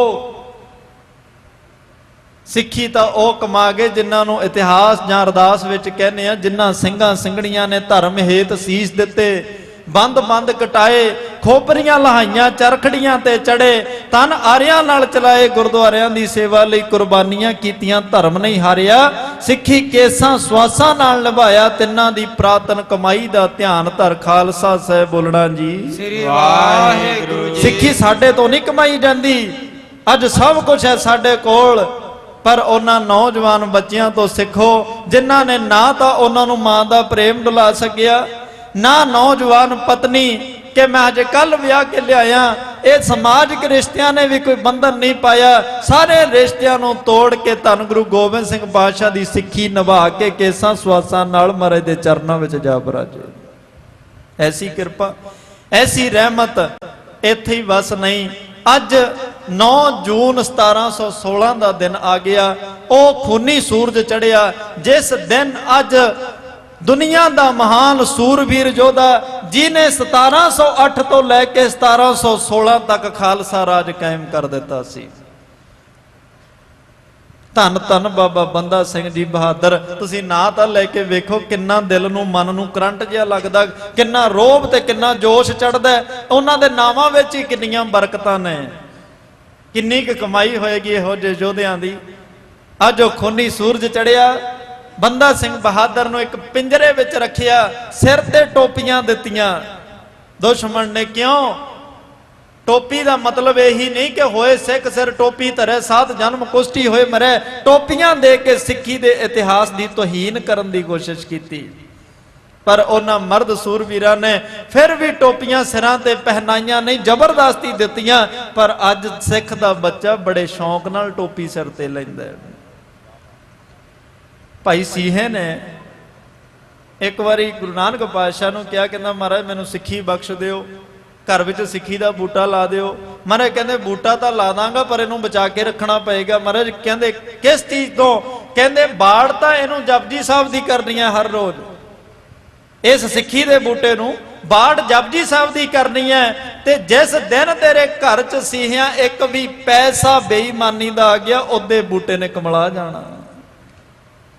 ਸਿੱਖੀ ਤਾਂ ਉਹ ਕਮਾ ਗਏ ਜਿਨ੍ਹਾਂ ਨੂੰ ਇਤਿਹਾਸ ਜਾਂ ਅਰਦਾਸ ਵਿੱਚ ਕਹਿੰਦੇ ਆ, ਜਿਨ੍ਹਾਂ ਸਿੰਘਾਂ ਸਿੰਘਣੀਆਂ ਨੇ ਧਰਮ ਹੇਤ ਸੀਸ ਦਿੱਤੇ, ਬੰਦ ਕਟਾਏ, ਖੋਪਰੀਆਂ ਲਹਾਈਆਂ, ਚਰਖੜੀਆਂ ਤੇ ਚੜੇ, ਤਨ ਆਰਿਆਂ ਨਾਲ ਚਲਾਏ, ਗੁਰਦੁਆਰਿਆਂ ਦੀ ਸੇਵਾ ਲਈ ਕੁਰਬਾਨੀਆਂ ਕੀਤੀਆਂ, ਧਰਮ ਨਹੀਂ ਹਾਰਿਆ, ਸਿੱਖੀ ਕੇਸਾਂ ਸਵਾਸਾਂ ਨਾਲ ਨਿਭਾਇਆ, ਤਿੰਨਾਂ ਦੀ ਪ੍ਰਾਤਨ ਕਮਾਈ ਦਾ ਧਿਆਨ ਧਰ, ਖਾਲਸਾ ਸਾਹਿਬ ਬੋਲਣਾ ਜੀ ਸ੍ਰੀ ਵਾਹਿਗੁਰੂ ਜੀ। ਸਿੱਖੀ ਸਾਡੇ ਤੋਂ ਨਹੀਂ ਕਮਾਈ ਜਾਂਦੀ, ਅੱਜ ਸਭ ਕੁਝ ਹੈ ਸਾਡੇ ਕੋਲ, ਪਰ ਉਹਨਾਂ ਨੌਜਵਾਨ ਬੱਚਿਆਂ ਤੋਂ ਸਿੱਖੋ ਜਿਨ੍ਹਾਂ ਨੇ ਨਾ ਤਾਂ ਉਹਨਾਂ ਨੂੰ ਮਾਂ ਦਾ ਪ੍ਰੇਮ ਡੁਲਾ ਸਕਿਆ, ਨਾ ਨੌਜਵਾਨ ਪਤਨੀ ਕਿ ਮੈਂ ਅਜੇ ਕੱਲ ਵਿਆਹ ਕੇ ਲਿਆਇਆ, ਇਹ ਸਮਾਜਿਕ ਰਿਸ਼ਤਿਆਂ ਨੇ ਵੀ ਕੋਈ ਬੰਧਨ ਨਹੀਂ ਪਾਇਆ, ਸਾਰੇ ਰਿਸ਼ਤਿਆਂ ਨੂੰ ਤੋੜ ਕੇ ਧੰਨ ਗੁਰੂ ਗੋਬਿੰਦ ਸਿੰਘ ਪਾਤਸ਼ਾਹ ਦੀ ਸਿੱਖੀ ਨਿਭਾ ਕੇ ਕੇਸਾਂ ਸਵਾਸਾਂ ਨਾਲ ਮਹਾਰਾਜ ਦੇ ਚਰਨਾਂ ਵਿੱਚ ਜਾ ਬਰਾਜੇ। ਐਸੀ ਕਿਰਪਾ, ਐਸੀ ਰਹਿਮਤ ਇੱਥੇ ਹੀ ਵਸ ਨਹੀਂ। ਅੱਜ 9 ਜੂਨ 1716 ਦਾ ਦਿਨ ਆ ਗਿਆ, ਉਹ ਖੂਨੀ ਸੂਰਜ ਚੜਿਆ, ਜਿਸ ਦਿਨ ਅੱਜ ਦੁਨੀਆ ਦਾ ਮਹਾਨ ਸੂਰਬੀਰ ਯੋਧਾ ਜਿਹਨੇ 1708 ਤੋਂ ਲੈ ਕੇ 1716 ਤੱਕ ਖਾਲਸਾ ਰਾਜ ਕਾਇਮ ਕਰ ਦਿੱਤਾ ਸੀ, ਧੰਨ ਧੰਨ ਬਾਬਾ ਬੰਦਾ ਸਿੰਘ ਜੀ ਬਹਾਦਰ। ਤੁਸੀਂ ਨਾਂ ਤਾਂ ਲੈ ਕੇ ਵੇਖੋ, ਕਿੰਨਾ ਦਿਲ ਨੂੰ ਮਨ ਨੂੰ ਕਰੰਟ ਜਿਹਾ ਲੱਗਦਾ, ਕਿੰਨਾ ਰੋਬ ਤੇ ਕਿੰਨਾ ਜੋਸ਼ ਚੜਦਾ। ਉਹਨਾਂ ਦੇ ਨਾਵਾਂ ਵਿੱਚ ਹੀ ਕਿੰਨੀਆਂ ਬਰਕਤਾਂ ਨੇ, ਕਿੰਨੀ ਕੁ ਕਮਾਈ ਹੋਏਗੀ ਇਹੋ ਜਿਹੇ ਯੋਧਿਆਂ ਦੀ। ਅੱਜ ਉਹ ਖੂਨੀ ਸੂਰਜ ਚੜਿਆ, ਬੰਦਾ ਸਿੰਘ ਬਹਾਦਰ ਨੂੰ ਇੱਕ ਪਿੰਜਰੇ ਵਿੱਚ ਰੱਖਿਆ, ਸਿਰ ਤੇ ਟੋਪੀਆਂ ਦਿੱਤੀਆਂ। ਦੁਸ਼ਮਣ ਨੇ ਕਿਉਂ? ਟੋਪੀ ਦਾ ਮਤਲਬ ਇਹੀ ਨਹੀਂ ਕਿ ਹੋਏ ਸਿੱਖ ਸਿਰ ਟੋਪੀ ਧਰੇ, ਸਾਧ ਜਨਮ ਕੁਸ਼ਤੀ ਹੋਏ ਮਰੇ, ਟੋਪੀਆਂ ਦੇ ਕੇ ਸਿੱਖੀ ਦੇ ਇਤਿਹਾਸ ਦੀ ਤੋਹੀਨ ਕਰਨ ਦੀ ਕੋਸ਼ਿਸ਼ ਕੀਤੀ। ਪਰ ਉਹਨਾਂ ਮਰਦ ਸੂਰਬੀਰਾਂ ਨੇ ਫਿਰ ਵੀ ਟੋਪੀਆਂ ਸਿਰਾਂ ਤੇ ਪਹਿਨਾਈਆਂ ਨਹੀਂ, ਜ਼ਬਰਦਸਤੀ ਦਿੱਤੀਆਂ। ਪਰ ਅੱਜ ਸਿੱਖ ਦਾ ਬੱਚਾ ਬੜੇ ਸ਼ੌਂਕ ਨਾਲ ਟੋਪੀ ਸਿਰ ਤੇ ਲੈਂਦਾ ਹੈ। ਭਾਈ ਸੀਹੇ ਨੇ ਇੱਕ ਵਾਰੀ ਗੁਰੂ ਨਾਨਕ ਪਾਤਸ਼ਾਹ ਨੂੰ ਕਿਹਾ, ਕਹਿੰਦਾ ਮਹਾਰਾਜ ਮੈਨੂੰ ਸਿੱਖੀ ਬਖਸ਼ ਦਿਓ, ਘਰ ਵਿੱਚ ਸਿੱਖੀ ਦਾ ਬੂਟਾ ਲਾ ਦਿਓ। ਮਹਾਰਾਜ ਕਹਿੰਦੇ ਬੂਟਾ ਤਾਂ ਲਾ ਦਾਂਗਾ, ਪਰ ਇਹਨੂੰ ਬਚਾ ਕੇ ਰੱਖਣਾ ਪਏਗਾ। ਮਹਾਰਾਜ ਕਹਿੰਦੇ ਕਿਸ ਚੀਜ਼ ਤੋਂ? ਕਹਿੰਦੇ ਬਾੜ ਤਾਂ ਇਹਨੂੰ ਜਪਜੀ ਸਾਹਿਬ ਦੀ ਕਰਨੀ ਹੈ ਹਰ ਰੋਜ਼, ਇਸ ਸਿੱਖੀ ਦੇ ਬੂਟੇ ਨੂੰ ਬਾੜ ਜਪਜੀ ਸਾਹਿਬ ਦੀ ਕਰਨੀ ਹੈ। ਤੇ ਜਿਸ ਦਿਨ ਤੇਰੇ ਘਰ ਚ ਸੀਹਿਆਂ ਇੱਕ ਵੀ ਪੈਸਾ ਬੇਈਮਾਨੀ ਦਾ ਆ ਗਿਆ, ਉਹਦੇ ਬੂਟੇ ਨੇ ਕਮਲਾ ਜਾਣਾ।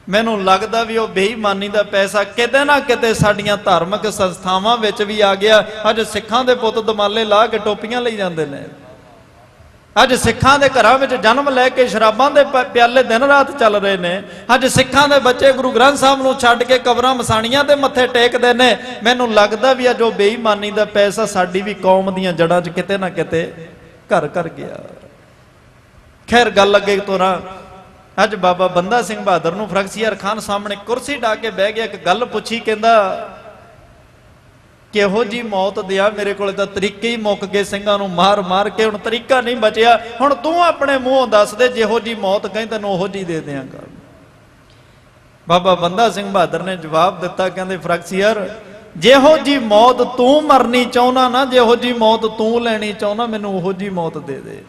ਮੈਨੂੰ ਲੱਗਦਾ ਵੀ ਉਹ ਬੇਈਮਾਨੀ ਦਾ ਪੈਸਾ ਕਿਤੇ ਨਾ ਕਿਤੇ ਸਾਡੀਆਂ ਧਾਰਮਿਕ ਸੰਸਥਾਵਾਂ ਵਿੱਚ ਵੀ ਆ ਗਿਆ। ਅੱਜ ਸਿੱਖਾਂ ਦੇ ਪੁੱਤ ਦਮਾਲੇ ਲਾ ਕੇ ਟੋਪੀਆਂ ਲਈ ਜਾਂਦੇ ਨੇ, ਅੱਜ ਸਿੱਖਾਂ ਦੇ ਘਰਾਂ ਵਿੱਚ ਜਨਮ ਲੈ ਕੇ ਸ਼ਰਾਬਾਂ ਦੇ ਪਿਆਲੇ ਦਿਨ ਰਾਤ ਚੱਲ ਰਹੇ ਨੇ। ਅੱਜ ਸਿੱਖਾਂ ਦੇ ਬੱਚੇ ਗੁਰੂ ਗ੍ਰੰਥ ਸਾਹਿਬ ਨੂੰ ਛੱਡ ਕੇ ਕਬਰਾਂ ਮਸਾਣੀਆਂ ਤੇ ਮੱਥੇ ਟੇਕਦੇ ਨੇ। ਮੈਨੂੰ ਲੱਗਦਾ ਵੀ ਅੱਜ ਉਹ ਬੇਈਮਾਨੀ ਦਾ ਪੈਸਾ ਸਾਡੀ ਵੀ ਕੌਮ ਦੀਆਂ ਜੜ੍ਹਾਂ 'ਚ ਕਿਤੇ ਨਾ ਕਿਤੇ ਘਰ ਕਰ ਗਿਆ। ਖੈਰ ਗੱਲ ਅੱਗੇ ਤੋਰਾਂ। ਅੱਜ ਬਾਬਾ ਬੰਦਾ ਸਿੰਘ ਬਹਾਦਰ ਨੂੰ ਫਰਖਸੀਆਰ ਖਾਨ ਸਾਹਮਣੇ ਕੁਰਸੀ ਢਾ ਕੇ ਬਹਿ ਗਿਆ, ਇੱਕ ਗੱਲ ਪੁੱਛੀ, ਕਹਿੰਦਾ ਕਿਹੋ ਜੀ ਮੌਤ ਦਿਆ, ਮੇਰੇ ਕੋਲ ਤਾਂ ਤਰੀਕੇ ਹੀ ਮੁੱਕ ਗਏ, ਸਿੰਘਾਂ ਨੂੰ ਮਾਰ ਮਾਰ ਕੇ ਹੁਣ ਤਰੀਕਾ ਨਹੀਂ ਬਚਿਆ, ਹੁਣ ਤੂੰ ਆਪਣੇ ਮੂੰਹੋਂ ਦੱਸ ਦੇ, ਜਿਹੋ ਜੀ ਮੌਤ ਕਹੀਂ ਤੈਨੂੰ ਉਹੋ ਜੀ ਦੇ ਦਿਆਂਗਾ। ਬਾਬਾ ਬੰਦਾ ਸਿੰਘ ਬਹਾਦਰ ਨੇ ਜਵਾਬ ਦਿੱਤਾ, ਕਹਿੰਦੇ ਫਰਖਸੀਆਰ ਜਿਹੋ ਜੀ ਮੌਤ ਤੂੰ ਮਰਨੀ ਚਾਹੁੰਦਾ ਨਾ, ਜਿਹੋ ਜੀ ਮੌਤ ਤੂੰ ਲੈਣੀ ਚਾਹੁੰਦਾ, ਮੈਨੂੰ ਉਹੋ ਜੀ ਮੌਤ ਦੇ ਦੇ।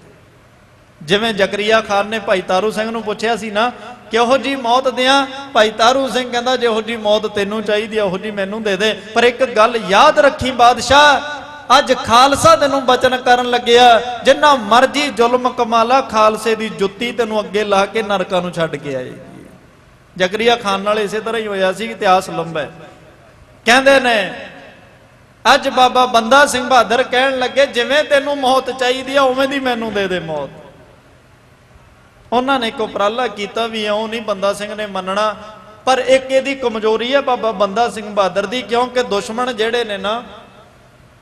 ਜਿਵੇਂ ਜ਼ਕਰੀਆ ਖਾਨ ਨੇ ਭਾਈ ਤਾਰੂ ਸਿੰਘ ਨੂੰ ਪੁੱਛਿਆ ਸੀ ਨਾ, ਕਿਹੋ ਜੀ ਮੌਤ ਦਿਆਂ? ਭਾਈ ਤਾਰੂ ਸਿੰਘ ਕਹਿੰਦਾ ਜਿਹੋ ਜੀ ਮੌਤ ਤੈਨੂੰ ਚਾਹੀਦੀ ਆ ਉਹੋ ਜੀ ਮੈਨੂੰ ਦੇ ਦੇ। ਪਰ ਇੱਕ ਗੱਲ ਯਾਦ ਰੱਖੀ ਬਾਦਸ਼ਾਹ, ਅੱਜ ਖਾਲਸਾ ਤੈਨੂੰ ਬਚਨ ਕਰਨ ਲੱਗਿਆ, ਜਿੰਨਾ ਮਰਜੀ ਜ਼ੁਲਮ ਕਮਾਲਾ, ਖਾਲਸੇ ਦੀ ਜੁੱਤੀ ਤੈਨੂੰ ਅੱਗੇ ਲਾ ਕੇ ਨਰਕਾਂ ਨੂੰ ਛੱਡ ਕੇ ਆਏਗੀ। ਜ਼ਕਰੀਆ ਖਾਨ ਨਾਲ ਇਸੇ ਤਰ੍ਹਾਂ ਹੀ ਹੋਇਆ ਸੀ, ਇਤਿਹਾਸ ਲੰਬਾ ਹੈ। ਕਹਿੰਦੇ ਨੇ ਅੱਜ ਬਾਬਾ ਬੰਦਾ ਸਿੰਘ ਬਹਾਦਰ ਕਹਿਣ ਲੱਗੇ, ਜਿਵੇਂ ਤੈਨੂੰ ਮੌਤ ਚਾਹੀਦੀ ਆ ਉਵੇਂ ਦੀ ਮੈਨੂੰ ਦੇ ਦੇ ਮੌਤ। ਉਹਨਾਂ ਨੇ ਇੱਕ ਉਪਰਾਲਾ ਕੀਤਾ ਵੀ ਇਉਂ ਨਹੀਂ ਬੰਦਾ ਸਿੰਘ ਨੇ ਮੰਨਣਾ, ਪਰ ਇੱਕ ਇਹਦੀ ਕਮਜ਼ੋਰੀ ਹੈ ਬਾਬਾ ਬੰਦਾ ਸਿੰਘ ਬਹਾਦਰ ਦੀ, ਕਿਉਂਕਿ ਦੁਸ਼ਮਣ ਜਿਹੜੇ ਨੇ ਨਾ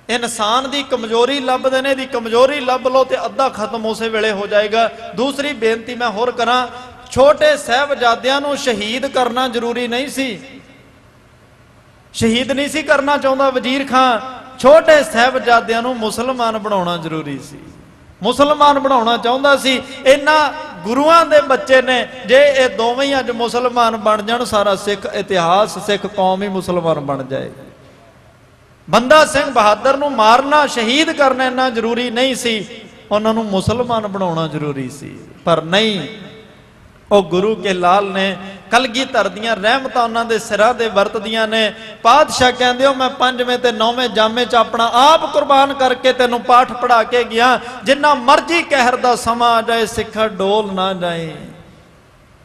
ਇਨਸਾਨ ਦੀ ਕਮਜ਼ੋਰੀ ਲੱਭਦੇ ਨੇ, ਇਹਦੀ ਕਮਜ਼ੋਰੀ ਲੱਭ ਲਓ ਤੇ ਅੱਧਾ ਖਤਮ ਉਸੇ ਵੇਲੇ ਹੋ ਜਾਏਗਾ। ਦੂਸਰੀ ਬੇਨਤੀ ਮੈਂ ਹੋਰ ਕਰਾਂ, ਛੋਟੇ ਸਾਹਿਬਜ਼ਾਦਿਆਂ ਨੂੰ ਸ਼ਹੀਦ ਕਰਨਾ ਜ਼ਰੂਰੀ ਨਹੀਂ ਸੀ, ਸ਼ਹੀਦ ਨਹੀਂ ਸੀ ਕਰਨਾ ਚਾਹੁੰਦਾ ਵਜ਼ੀਰ ਖਾਂ, ਛੋਟੇ ਸਾਹਿਬਜ਼ਾਦਿਆਂ ਨੂੰ ਮੁਸਲਮਾਨ ਬਣਾਉਣਾ ਜ਼ਰੂਰੀ ਸੀ, ਮੁਸਲਮਾਨ ਬਣਾਉਣਾ ਚਾਹੁੰਦਾ ਸੀ। ਇਹਨਾਂ ਗੁਰੂਆਂ ਦੇ ਬੱਚੇ ਨੇ, ਜੇ ਇਹ ਦੋਵੇਂ ਹੀ ਅੱਜ ਮੁਸਲਮਾਨ ਬਣ ਜਾਣ, ਸਾਰਾ ਸਿੱਖ ਇਤਿਹਾਸ, ਸਿੱਖ ਕੌਮ ਹੀ ਮੁਸਲਮਾਨ ਬਣ ਜਾਏ। ਬੰਦਾ ਸਿੰਘ ਬਹਾਦਰ ਨੂੰ ਮਾਰਨਾ, ਸ਼ਹੀਦ ਕਰਨਾ ਇੰਨਾ ਜ਼ਰੂਰੀ ਨਹੀਂ ਸੀ, ਉਹਨਾਂ ਨੂੰ ਮੁਸਲਮਾਨ ਬਣਾਉਣਾ ਜ਼ਰੂਰੀ ਸੀ। ਪਰ ਨਹੀਂ, ਉਹ ਗੁਰੂ ਕੇ ਲਾਲ ਨੇ ਕਲਗੀਧਰ ਦੀਆਂ ਰਹਿਮਤਾਂ ਉਹਨਾਂ ਦੇ ਸਿਰਾਂ ਤੇ ਵਰਤਦੀਆਂ ਨੇ। ਪਾਤਸ਼ਾਹ ਕਹਿੰਦੇ ਹੋ ਮੈਂ 5ਵੇਂ ਤੇ 9ਵੇਂ ਜਾਮੇ 'ਚ ਆਪਣਾ ਆਪ ਕੁਰਬਾਨ ਕਰਕੇ ਤੈਨੂੰ ਪਾਠ ਪੜ੍ਹਾ ਕੇ ਗਿਆ, ਜਿੰਨਾ ਮਰਜ਼ੀ ਕਹਿਰ ਦਾ ਸਮਾਂ ਆ ਜਾਏ ਸਿੱਖਾ ਡੋਲ ਨਾ ਜਾਏ।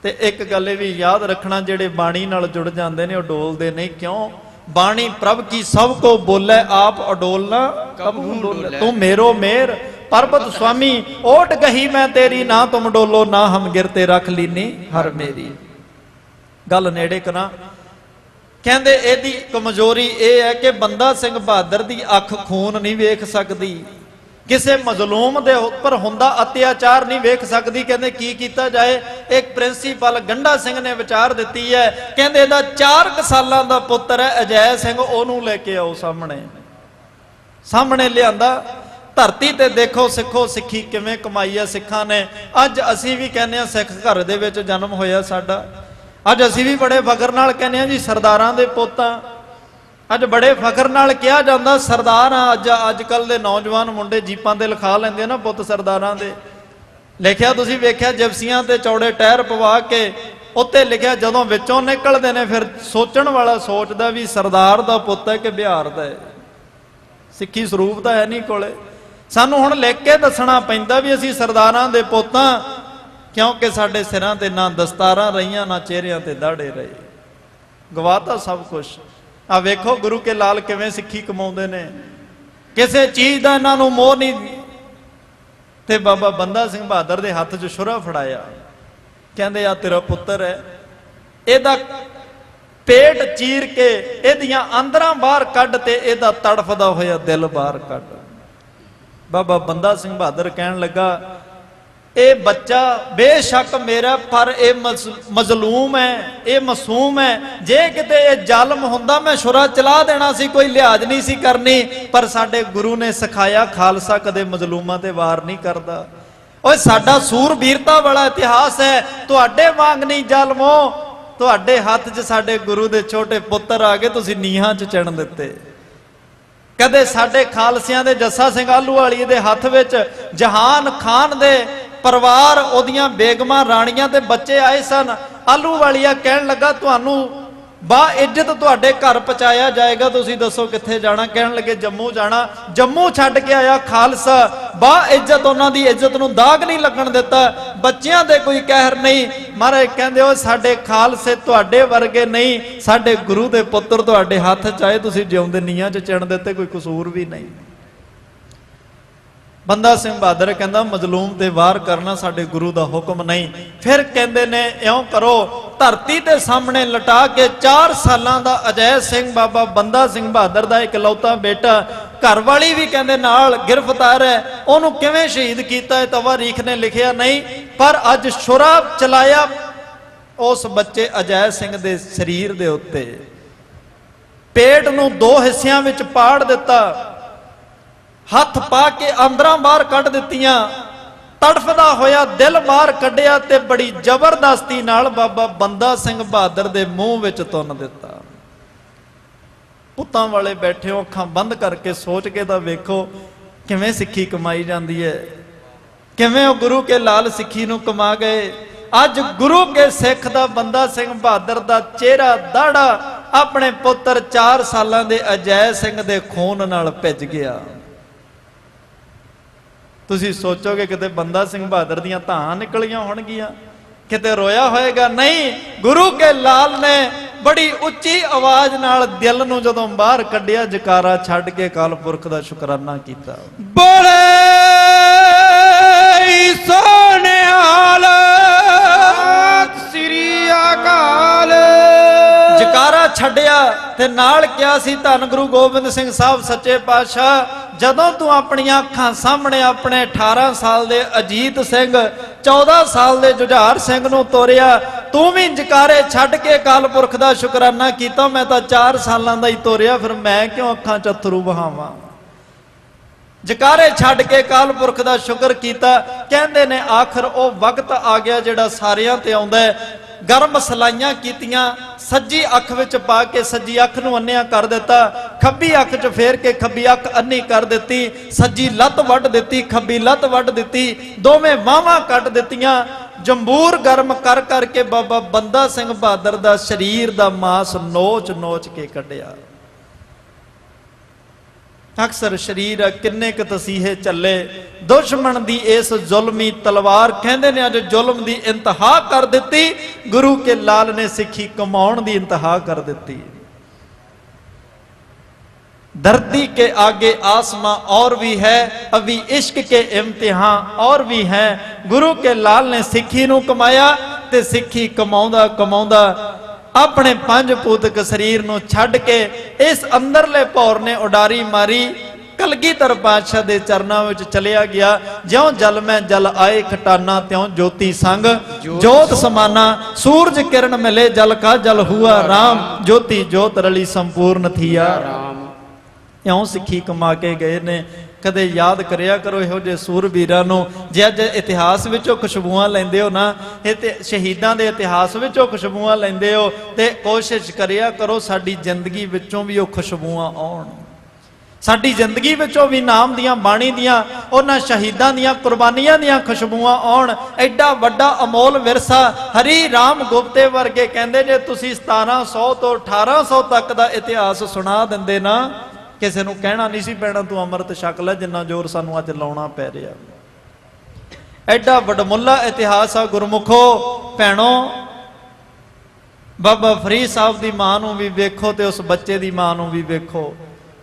ਤੇ ਇੱਕ ਗੱਲ ਇਹ ਵੀ ਯਾਦ ਰੱਖਣਾ, ਜਿਹੜੇ ਬਾਣੀ ਨਾਲ ਜੁੜ ਜਾਂਦੇ ਨੇ ਉਹ ਡੋਲਦੇ ਨਹੀਂ। ਕਿਉਂ? ਬਾਣੀ ਪ੍ਰਭ ਕੀ ਸਭ ਕੋ ਬੋਲੇ, ਆਪ ਅਡੋਲਨਾ ਕਬੂ ਡੋਲੇ। ਤੂੰ ਮੇਰੋ ਮੇਰ ਪਰਬਤ ਸੁਆਮੀ, ਓਟ ਗਹੀ ਮੈਂ ਤੇਰੀ, ਨਾ ਤੁਮ ਡੋਲੋ ਨਾ ਹਮ ਗਿਰਤੇ, ਰੱਖ ਲੀਨੀ ਹਰ ਮੇਰੀ। ਗੱਲ ਨੇੜੇ ਕਰਾਂ, ਕਹਿੰਦੇ ਇਹਦੀ ਕਮਜ਼ੋਰੀ ਇਹ ਹੈ ਕਿ ਬੰਦਾ ਸਿੰਘ ਬਹਾਦਰ ਦੀ ਅੱਖ ਖੂਨ ਨਹੀਂ ਵੇਖ ਸਕਦੀ, ਕਿਸੇ ਮਜ਼ਲੂਮ ਦੇ ਉੱਪਰ ਹੁੰਦਾ ਅਤਿਆਚਾਰ ਨਹੀਂ ਵੇਖ ਸਕਦੀ। ਕਹਿੰਦੇ ਕੀ ਕੀਤਾ ਜਾਏ? ਇੱਕ ਪ੍ਰਿੰਸੀਪਲ ਗੰਡਾ ਸਿੰਘ ਨੇ ਵਿਚਾਰ ਦਿੱਤੀ ਹੈ, ਕਹਿੰਦੇ ਇਹਦਾ 4 ਸਾਲਾਂ ਦਾ ਪੁੱਤਰ ਹੈ ਅਜੈ ਸਿੰਘ, ਉਹਨੂੰ ਲੈ ਕੇ ਆਓ ਸਾਹਮਣੇ ਲਿਆਂਦਾ। ਧਰਤੀ ਤੇ ਦੇਖੋ ਸਿੱਖੋ ਸਿੱਖੀ ਕਿਵੇਂ ਕਮਾਈ ਹੈ ਸਿੱਖਾਂ ਨੇ। ਅੱਜ ਅਸੀਂ ਵੀ ਕਹਿੰਦੇ ਹਾਂ ਸਿੱਖ ਘਰ ਦੇ ਵਿੱਚ ਜਨਮ ਹੋਇਆ ਸਾਡਾ, ਅੱਜ ਅਸੀਂ ਵੀ ਬੜੇ ਫਖਰ ਨਾਲ ਕਹਿੰਦੇ ਹਾਂ ਜੀ ਸਰਦਾਰਾਂ ਦੇ ਪੁੱਤ ਆ। ਅੱਜ ਬੜੇ ਫਖਰ ਨਾਲ ਕਿਹਾ ਜਾਂਦਾ ਸਰਦਾਰ ਆ। ਅੱਜ ਕੱਲ ਦੇ ਨੌਜਵਾਨ ਮੁੰਡੇ ਜੀਪਾਂ ਤੇ ਲਿਖਾ ਲੈਂਦੇ ਆ ਨਾ ਪੁੱਤ ਸਰਦਾਰਾਂ ਦੇ। ਲਿਖਿਆ ਤੁਸੀਂ ਵੇਖਿਆ ਜਿਪਸੀਆਂ ਤੇ ਚੌੜੇ ਟਾਇਰ ਪਵਾ ਕੇ ਉੱਤੇ ਲਿਖਿਆ, ਜਦੋਂ ਵਿੱਚੋਂ ਨਿਕਲਦੇ ਨੇ ਫਿਰ ਸੋਚਣ ਵਾਲਾ ਸੋਚਦਾ ਵੀ ਸਰਦਾਰ ਦਾ ਪੁੱਤ ਹੈ ਕਿ ਬਿਹਾਰ ਦਾ ਹੈ। ਸਿੱਖੀ ਸਰੂਪ ਤਾਂ ਹੈ ਨਹੀਂ ਕੋਲੇ। ਸਾਨੂੰ ਹੁਣ ਲਿਖ ਕੇ ਦੱਸਣਾ ਪੈਂਦਾ ਵੀ ਅਸੀਂ ਸਰਦਾਰਾਂ ਦੇ ਪੁੱਤ ਹਾਂ, ਕਿਉਂਕਿ ਸਾਡੇ ਸਿਰਾਂ ਤੇ ਨਾ ਦਸਤਾਰਾਂ ਰਹੀਆਂ ਨਾ ਚਿਹਰਿਆਂ ਤੇ ਦਾੜੇ ਰਹੇ। ਗਵਾਤਾ ਸਭ ਕੁਝ। ਆ ਵੇਖੋ ਗੁਰੂ ਕੇ ਲਾਲ ਕਿਵੇਂ ਸਿੱਖੀ ਕਮਾਉਂਦੇ ਨੇ, ਕਿਸੇ ਚੀਜ਼ ਦਾ ਇਹਨਾਂ ਨੂੰ ਮੋਹ ਨਹੀਂ। ਤੇ ਬਾਬਾ ਬੰਦਾ ਸਿੰਘ ਬਹਾਦਰ ਦੇ ਹੱਥ 'ਚ ਛੁਰਾ ਫੜਾਇਆ, ਕਹਿੰਦੇ ਆ ਤੇਰਾ ਪੁੱਤਰ ਹੈ, ਇਹਦਾ ਪੇਟ ਚੀਰ ਕੇ ਇਹਦੀਆਂ ਅੰਦਰਾਂ ਬਾਹਰ ਕੱਢ ਤੇ ਇਹਦਾ ਤੜਫਦਾ ਹੋਇਆ ਦਿਲ ਬਾਹਰ ਕੱਢ। ਬਾਬਾ ਬੰਦਾ ਸਿੰਘ ਬਹਾਦਰ ਕਹਿਣ ਲੱਗਾ ਇਹ ਬੱਚਾ ਬੇਸ਼ੱਕ ਮੇਰਾ, ਪਰ ਇਹ ਮਜ਼ਲੂਮ ਹੈ, ਇਹ ਮਾਸੂਮ ਹੈ। ਜੇ ਕਿਤੇ ਇਹ ਜ਼ਾਲਮ ਹੁੰਦਾ ਮੈਂ ਛੁਰਾ ਚਲਾ ਦੇਣਾ ਸੀ, ਕੋਈ ਲਿਹਾਜ਼ ਨਹੀਂ ਸੀ ਕਰਨੀ। ਪਰ ਸਾਡੇ ਗੁਰੂ ਨੇ ਸਿਖਾਇਆ ਖਾਲਸਾ ਕਦੇ ਮਜ਼ਲੂਮਾਂ ਤੇ ਵਾਰ ਨਹੀਂ ਕਰਦਾ। ਓਏ ਸਾਡਾ ਸੂਰਬੀਰਤਾ ਵਾਲਾ ਇਤਿਹਾਸ ਹੈ, ਤੁਹਾਡੇ ਵਾਂਗ ਨਹੀਂ ਜ਼ਾਲਮੋ। ਤੁਹਾਡੇ ਹੱਥ 'ਚ ਸਾਡੇ ਗੁਰੂ ਦੇ ਛੋਟੇ ਪੁੱਤਰ ਆ ਗਏ, ਤੁਸੀਂ ਨੀਹਾਂ 'ਚ ਚਿਣ ਦਿੱਤੇ। ਕਦੇ ਸਾਡੇ ਖਾਲਸਿਆਂ ਦੇ ਜੱਸਾ ਸਿੰਘ ਆਹਲੂਵਾਲੀਏ ਦੇ ਹੱਥ ਵਿੱਚ ਜਹਾਨ ਖਾਨ ਦੇ ਪਰਿਵਾਰ, ਉਹਦੀਆਂ ਬੇਗਮਾਂ ਰਾਣੀਆਂ ਤੇ ਬੱਚੇ ਆਏ ਸਨ। ਆਹਲੂਵਾਲੀਆ ਕਹਿਣ ਲੱਗਾ ਤੁਹਾਨੂੰ ਬਾ ਇੱਜ਼ਤ ਤੁਹਾਡੇ ਘਰ ਪਹੁੰਚਾਇਆ ਜਾਏਗਾ, ਤੁਸੀਂ ਦੱਸੋ ਕਿੱਥੇ ਜਾਣਾ? ਕਹਿਣ ਲੱਗੇ ਜੰਮੂ ਜਾਣਾ। ਜੰਮੂ ਛੱਡ ਕੇ ਆਇਆ ਖਾਲਸਾ, ਬਾ ਇੱਜ਼ਤ, ਉਹਨਾਂ ਦੀ ਇੱਜ਼ਤ ਨੂੰ ਦਾਗ ਨਹੀਂ ਲੱਗਣ ਦਿੱਤਾ। ਬੱਚਿਆਂ ਦੇ ਕੋਈ ਕਹਿਰ ਨਹੀਂ। ਮਹਾਰਾਜ ਕਹਿੰਦੇ ਹੋ ਸਾਡੇ ਖਾਲਸੇ ਤੁਹਾਡੇ ਵਰਗੇ ਨਹੀਂ, ਸਾਡੇ ਗੁਰੂ ਦੇ ਪੁੱਤਰ ਤੁਹਾਡੇ ਹੱਥ 'ਚ ਆਏ, ਤੁਸੀਂ ਜਿਉਂਦੇ ਨੀਹਾਂ 'ਚ ਚਿਣ ਦਿੱਤੇ, ਕੋਈ ਕਸੂਰ ਵੀ ਨਹੀਂ। ਬੰਦਾ ਸਿੰਘ ਬਹਾਦਰ ਕਹਿੰਦਾ ਮਜ਼ਲੂਮ ਤੇ ਵਾਰ ਕਰਨਾ ਸਾਡੇ ਗੁਰੂ ਦਾ ਹੁਕਮ ਨਹੀਂ। ਫਿਰ ਕਹਿੰਦੇ ਨੇ ਇਉਂ ਕਰੋ, ਧਰਤੀ ਦੇ ਸਾਹਮਣੇ ਲਟਾ ਕੇ 4 ਸਾਲਾਂ ਦਾ ਅਜੈ ਸਿੰਘ ਬਾਬਾ ਬੰਦਾ ਸਿੰਘ ਬਹਾਦਰ ਦਾ ਇਕਲੌਤਾ ਬੇਟਾ, ਘਰ ਵਾਲੀ ਵੀ ਕਹਿੰਦੇ ਨਾਲ ਗ੍ਰਿਫਤਾਰ ਹੈ। ਉਹਨੂੰ ਕਿਵੇਂ ਸ਼ਹੀਦ ਕੀਤਾ ਇਹ ਤਵਾਰੀਖ ਨੇ ਲਿਖਿਆ ਨਹੀਂ, ਪਰ ਅੱਜ ਛੁਰਾ ਚਲਾਇਆ ਉਸ ਬੱਚੇ ਅਜੈ ਸਿੰਘ ਦੇ ਸਰੀਰ ਦੇ ਉੱਤੇ। ਪੇਟ ਨੂੰ 2 ਹਿੱਸਿਆਂ ਵਿੱਚ ਪਾੜ ਦਿੱਤਾ, ਹੱਥ ਪਾ ਕੇ ਅੰਦਰਾਂ ਬਾਹਰ ਕੱਢ ਦਿੱਤੀਆਂ, ਤੜਫਦਾ ਹੋਇਆ ਦਿਲ ਬਾਹਰ ਕੱਢਿਆ ਤੇ ਬੜੀ ਜ਼ਬਰਦਸਤੀ ਨਾਲ ਬਾਬਾ ਬੰਦਾ ਸਿੰਘ ਬਹਾਦਰ ਦੇ ਮੂੰਹ ਵਿੱਚ ਤੁੰਨ ਦਿੱਤਾ। ਪੁੱਤਾਂ ਵਾਲੇ ਬੈਠੇ ਹੋ, ਅੱਖਾਂ ਬੰਦ ਕਰਕੇ ਸੋਚ ਕੇ ਤਾਂ ਵੇਖੋ ਕਿਵੇਂ ਸਿੱਖੀ ਕਮਾਈ ਜਾਂਦੀ ਹੈ, ਕਿਵੇਂ ਉਹ ਗੁਰੂ ਕੇ ਲਾਲ ਸਿੱਖੀ ਨੂੰ ਕਮਾ ਗਏ। ਅੱਜ ਗੁਰੂ ਕੇ ਸਿੱਖ ਦਾ ਬੰਦਾ ਸਿੰਘ ਬਹਾਦਰ ਦਾ ਚਿਹਰਾ ਦਾੜਾ ਆਪਣੇ ਪੁੱਤਰ 4 ਸਾਲਾਂ ਦੇ ਅਜੈ ਸਿੰਘ ਦੇ ਖੂਨ ਨਾਲ ਭਿੱਜ ਗਿਆ। ਤੁਸੀਂ ਸੋਚੋਗੇ ਕਿਤੇ ਬੰਦਾ ਸਿੰਘ ਬਹਾਦਰ ਦੀਆਂ ਧਾਂ ਨਿਕਲੀਆਂ ਹੋਣਗੀਆਂ, ਕਿਤੇ ਰੋਇਆ ਹੋਏਗਾ? ਨਹੀਂ, ਗੁਰੂ ਕੇ ਲਾਲ ਨੇ ਬੜੀ ਉੱਚੀ ਆਵਾਜ਼ ਨਾਲ ਦਿਲ ਨੂੰ ਜਦੋਂ ਬਾਹਰ ਕੱਢਿਆ, ਜਕਾਰਾ ਛੱਡ ਕੇ ਅਕਾਲ ਪੁਰਖ ਦਾ ਸ਼ੁਕਰਾਨਾ ਕੀਤਾ। ਬੋਲੇ ਸੋਨਿਹਾਲ ਕਾਲ। ਜਕਾਰਾ ਛੱਡਿਆ ਤੇ ਨਾਲ ਕਿਹਾ ਸੀ ਧੰਨ ਗੁਰੂ ਗੋਬਿੰਦ ਸਿੰਘ ਸਾਹਿਬ ਸੱਚੇ ਪਾਤਸ਼ਾਹ, ਜਦੋਂ ਤੂੰ ਆਪਣੀਆਂ ਅੱਖਾਂ ਸਾਹਮਣੇ ਆਪਣੇ 18 ਸਾਲ ਦੇ ਅਜੀਤ ਸਿੰਘ, 14 ਸਾਲ ਦੇ ਜੁਝਾਰ ਸਿੰਘ ਨੂੰ ਤੋਰਿਆ, ਤੂੰ ਵੀ ਜਕਾਰੇ ਛੱਡ ਕੇ ਅਕਾਲ ਪੁਰਖ ਦਾ ਸ਼ੁਕਰਾਨਾ ਕੀਤਾ। ਮੈਂ ਤਾਂ 4 ਸਾਲਾਂ ਦਾ ਹੀ ਤੋਰਿਆ, ਫਿਰ ਮੈਂ ਕਿਉਂ ਅੱਖਾਂ 'ਚ ਅਥਰੂ ਵਹਾਵਾਂ। ਜਕਾਰੇ ਛੱਡ ਕੇ ਅਕਾਲ ਪੁਰਖ ਦਾ ਸ਼ੁਕਰ ਕੀਤਾ। ਕਹਿੰਦੇ ਨੇ ਆਖਰ ਉਹ ਵਕਤ ਆ ਗਿਆ ਜਿਹੜਾ ਸਾਰਿਆਂ ਤੇ ਆਉਂਦਾ ਹੈ। ਗਰਮ ਸਲਾਈਆਂ ਕੀਤੀਆਂ, ਸੱਜੀ ਅੱਖ ਵਿੱਚ ਪਾ ਕੇ ਸੱਜੀ ਅੱਖ ਨੂੰ ਅੰਨ੍ਹਿਆ ਕਰ ਦਿੱਤਾ, ਖੱਬੀ ਅੱਖ 'ਚ ਫੇਰ ਕੇ ਖੱਬੀ ਅੱਖ ਅੰਨੀ ਕਰ ਦਿੱਤੀ, ਸੱਜੀ ਲੱਤ ਵੱਢ ਦਿੱਤੀ, ਖੱਬੀ ਲੱਤ ਵੱਢ ਦਿੱਤੀ, ਦੋਵੇਂ ਬਾਹਾਂ ਕੱਟ ਦਿੱਤੀਆਂ। ਜੰਬੂਰ ਗਰਮ ਕਰ ਕਰਕੇ ਬਾਬਾ ਬੰਦਾ ਸਿੰਘ ਬਹਾਦਰ ਦਾ ਸਰੀਰ ਦਾ ਮਾਸ ਨੋਚ ਨੋਚ ਕੇ ਕੱਢਿਆ। ਅਕਸਰ ਸਰੀਰ ਕਿੰਨੇ ਕੁ ਤਸੀਹੇ ਚੱਲੇ, ਦੁਸ਼ਮਣ ਦੀ ਇਸ ਜ਼ੁਲਮੀ ਤਲਵਾਰ ਕਹਿੰਦੇ ਨੇ ਅੱਜ ਜ਼ੁਲਮ ਦੀ ਇੰਤਹਾ ਕਰ ਦਿੱਤੀ। ਗੁਰੂ ਕੇ ਲਾਲ ਨੇ ਸਿੱਖੀ ਕਮਾਉਣ ਦੀ ਇੰਤਹਾ ਕਰ ਦਿੱਤੀ। धरती के आगे आसमां और भी है, अभी इश्क के इम्तिहान और भी है। गुरु के लाल ने सिੱਖੀ ਨੂੰ ਕਮਾਇਆ ਤੇ ਸਿੱਖੀ ਕਮਾਉਂਦਾ ਕਮਾਉਂਦਾ ਆਪਣੇ ਪੰਜ ਪੂਤਕ ਸਰੀਰ ਨੂੰ ਛੱਡ ਕੇ ਇਸ ਅੰਦਰਲੇ ਭੌਰ ਨੇ ਉਡਾਰੀ ਮਾਰੀ, ਕਲਗੀਧਰ ਪਾਤਸ਼ਾਹ ਦੇ ਚਰਨਾਂ ਵਿੱਚ ਚਲਿਆ ਗਿਆ। ਜਿਉਂ ਜਲ ਮੈਂ ਜਲ ਆਏ ਖਟਾਨਾ, ਤਿਉਂ ਜੋਤੀ ਸੰਗ ਜੋਤ ਸਮਾਨਾ, ਸੂਰਜ ਕਿਰਨ ਮਿਲੇ ਜਲ ਕਾ ਜਲ ਹੁਆ ਰਾਮ, ਜੋਤੀ ਜੋਤ ਰਲੀ ਸੰਪੂਰਨ ਥੀਆ ਰਾਮ। ਇਉਂ ਸਿੱਖੀ ਕਮਾ ਕੇ ਗਏ ਨੇ। ਕਦੇ ਯਾਦ ਕਰਿਆ ਕਰੋ ਇਹੋ ਜਿਹੇ ਸੂਰਬੀਰਾਂ ਨੂੰ। ਜੇ ਅੱਜ ਇਤਿਹਾਸ ਵਿੱਚੋਂ ਖੁਸ਼ਬੂਆਂ ਲੈਂਦੇ ਹੋ ਨਾ, ਇਹ ਤੇ ਸ਼ਹੀਦਾਂ ਦੇ ਇਤਿਹਾਸ ਵਿੱਚੋਂ ਖੁਸ਼ਬੂਆਂ ਲੈਂਦੇ ਹੋ, ਤੇ ਕੋਸ਼ਿਸ਼ ਕਰਿਆ ਕਰੋ ਸਾਡੀ ਜ਼ਿੰਦਗੀ ਵਿੱਚੋਂ ਵੀ ਉਹ ਖੁਸ਼ਬੂਆਂ ਆਉਣ। ਸਾਡੀ ਜ਼ਿੰਦਗੀ ਵਿੱਚੋਂ ਵੀ ਨਾਮ ਦੀਆਂ ਬਾਣੀ ਦੀਆਂ, ਉਹਨਾਂ ਸ਼ਹੀਦਾਂ ਦੀਆਂ ਕੁਰਬਾਨੀਆਂ ਦੀਆਂ ਖੁਸ਼ਬੂਆਂ ਆਉਣ। ਐਡਾ ਵੱਡਾ ਅਮੋਲ ਵਿਰਸਾ ਹਰੀ ਰਾਮ ਗੁਪਤੇ ਵਰਗੇ ਕਹਿੰਦੇ ਜੇ ਤੁਸੀਂ 1700 ਤੋਂ 1800 ਤੱਕ ਦਾ ਇਤਿਹਾਸ ਸੁਣਾ ਦਿੰਦੇ ਨਾ, ਕਿਸੇ ਨੂੰ ਕਹਿਣਾ ਨਹੀਂ ਸੀ ਪੈਣਾ ਤੂੰ ਅੰਮ੍ਰਿਤ ਛਕ ਲੈ, ਜਿੰਨਾ ਜ਼ੋਰ ਸਾਨੂੰ ਅੱਜ ਲਾਉਣਾ ਪੈ ਰਿਹਾ। ਐਡਾ ਵਡਮੁੱਲਾ ਇਤਿਹਾਸ ਆ ਗੁਰਮੁਖੋ। ਭੈਣੋ, ਬਾਬਾ ਫਰੀਦ ਸਾਹਿਬ ਦੀ ਮਾਂ ਨੂੰ ਵੀ ਵੇਖੋ ਤੇ ਉਸ ਬੱਚੇ ਦੀ ਮਾਂ ਨੂੰ ਵੀ ਵੇਖੋ।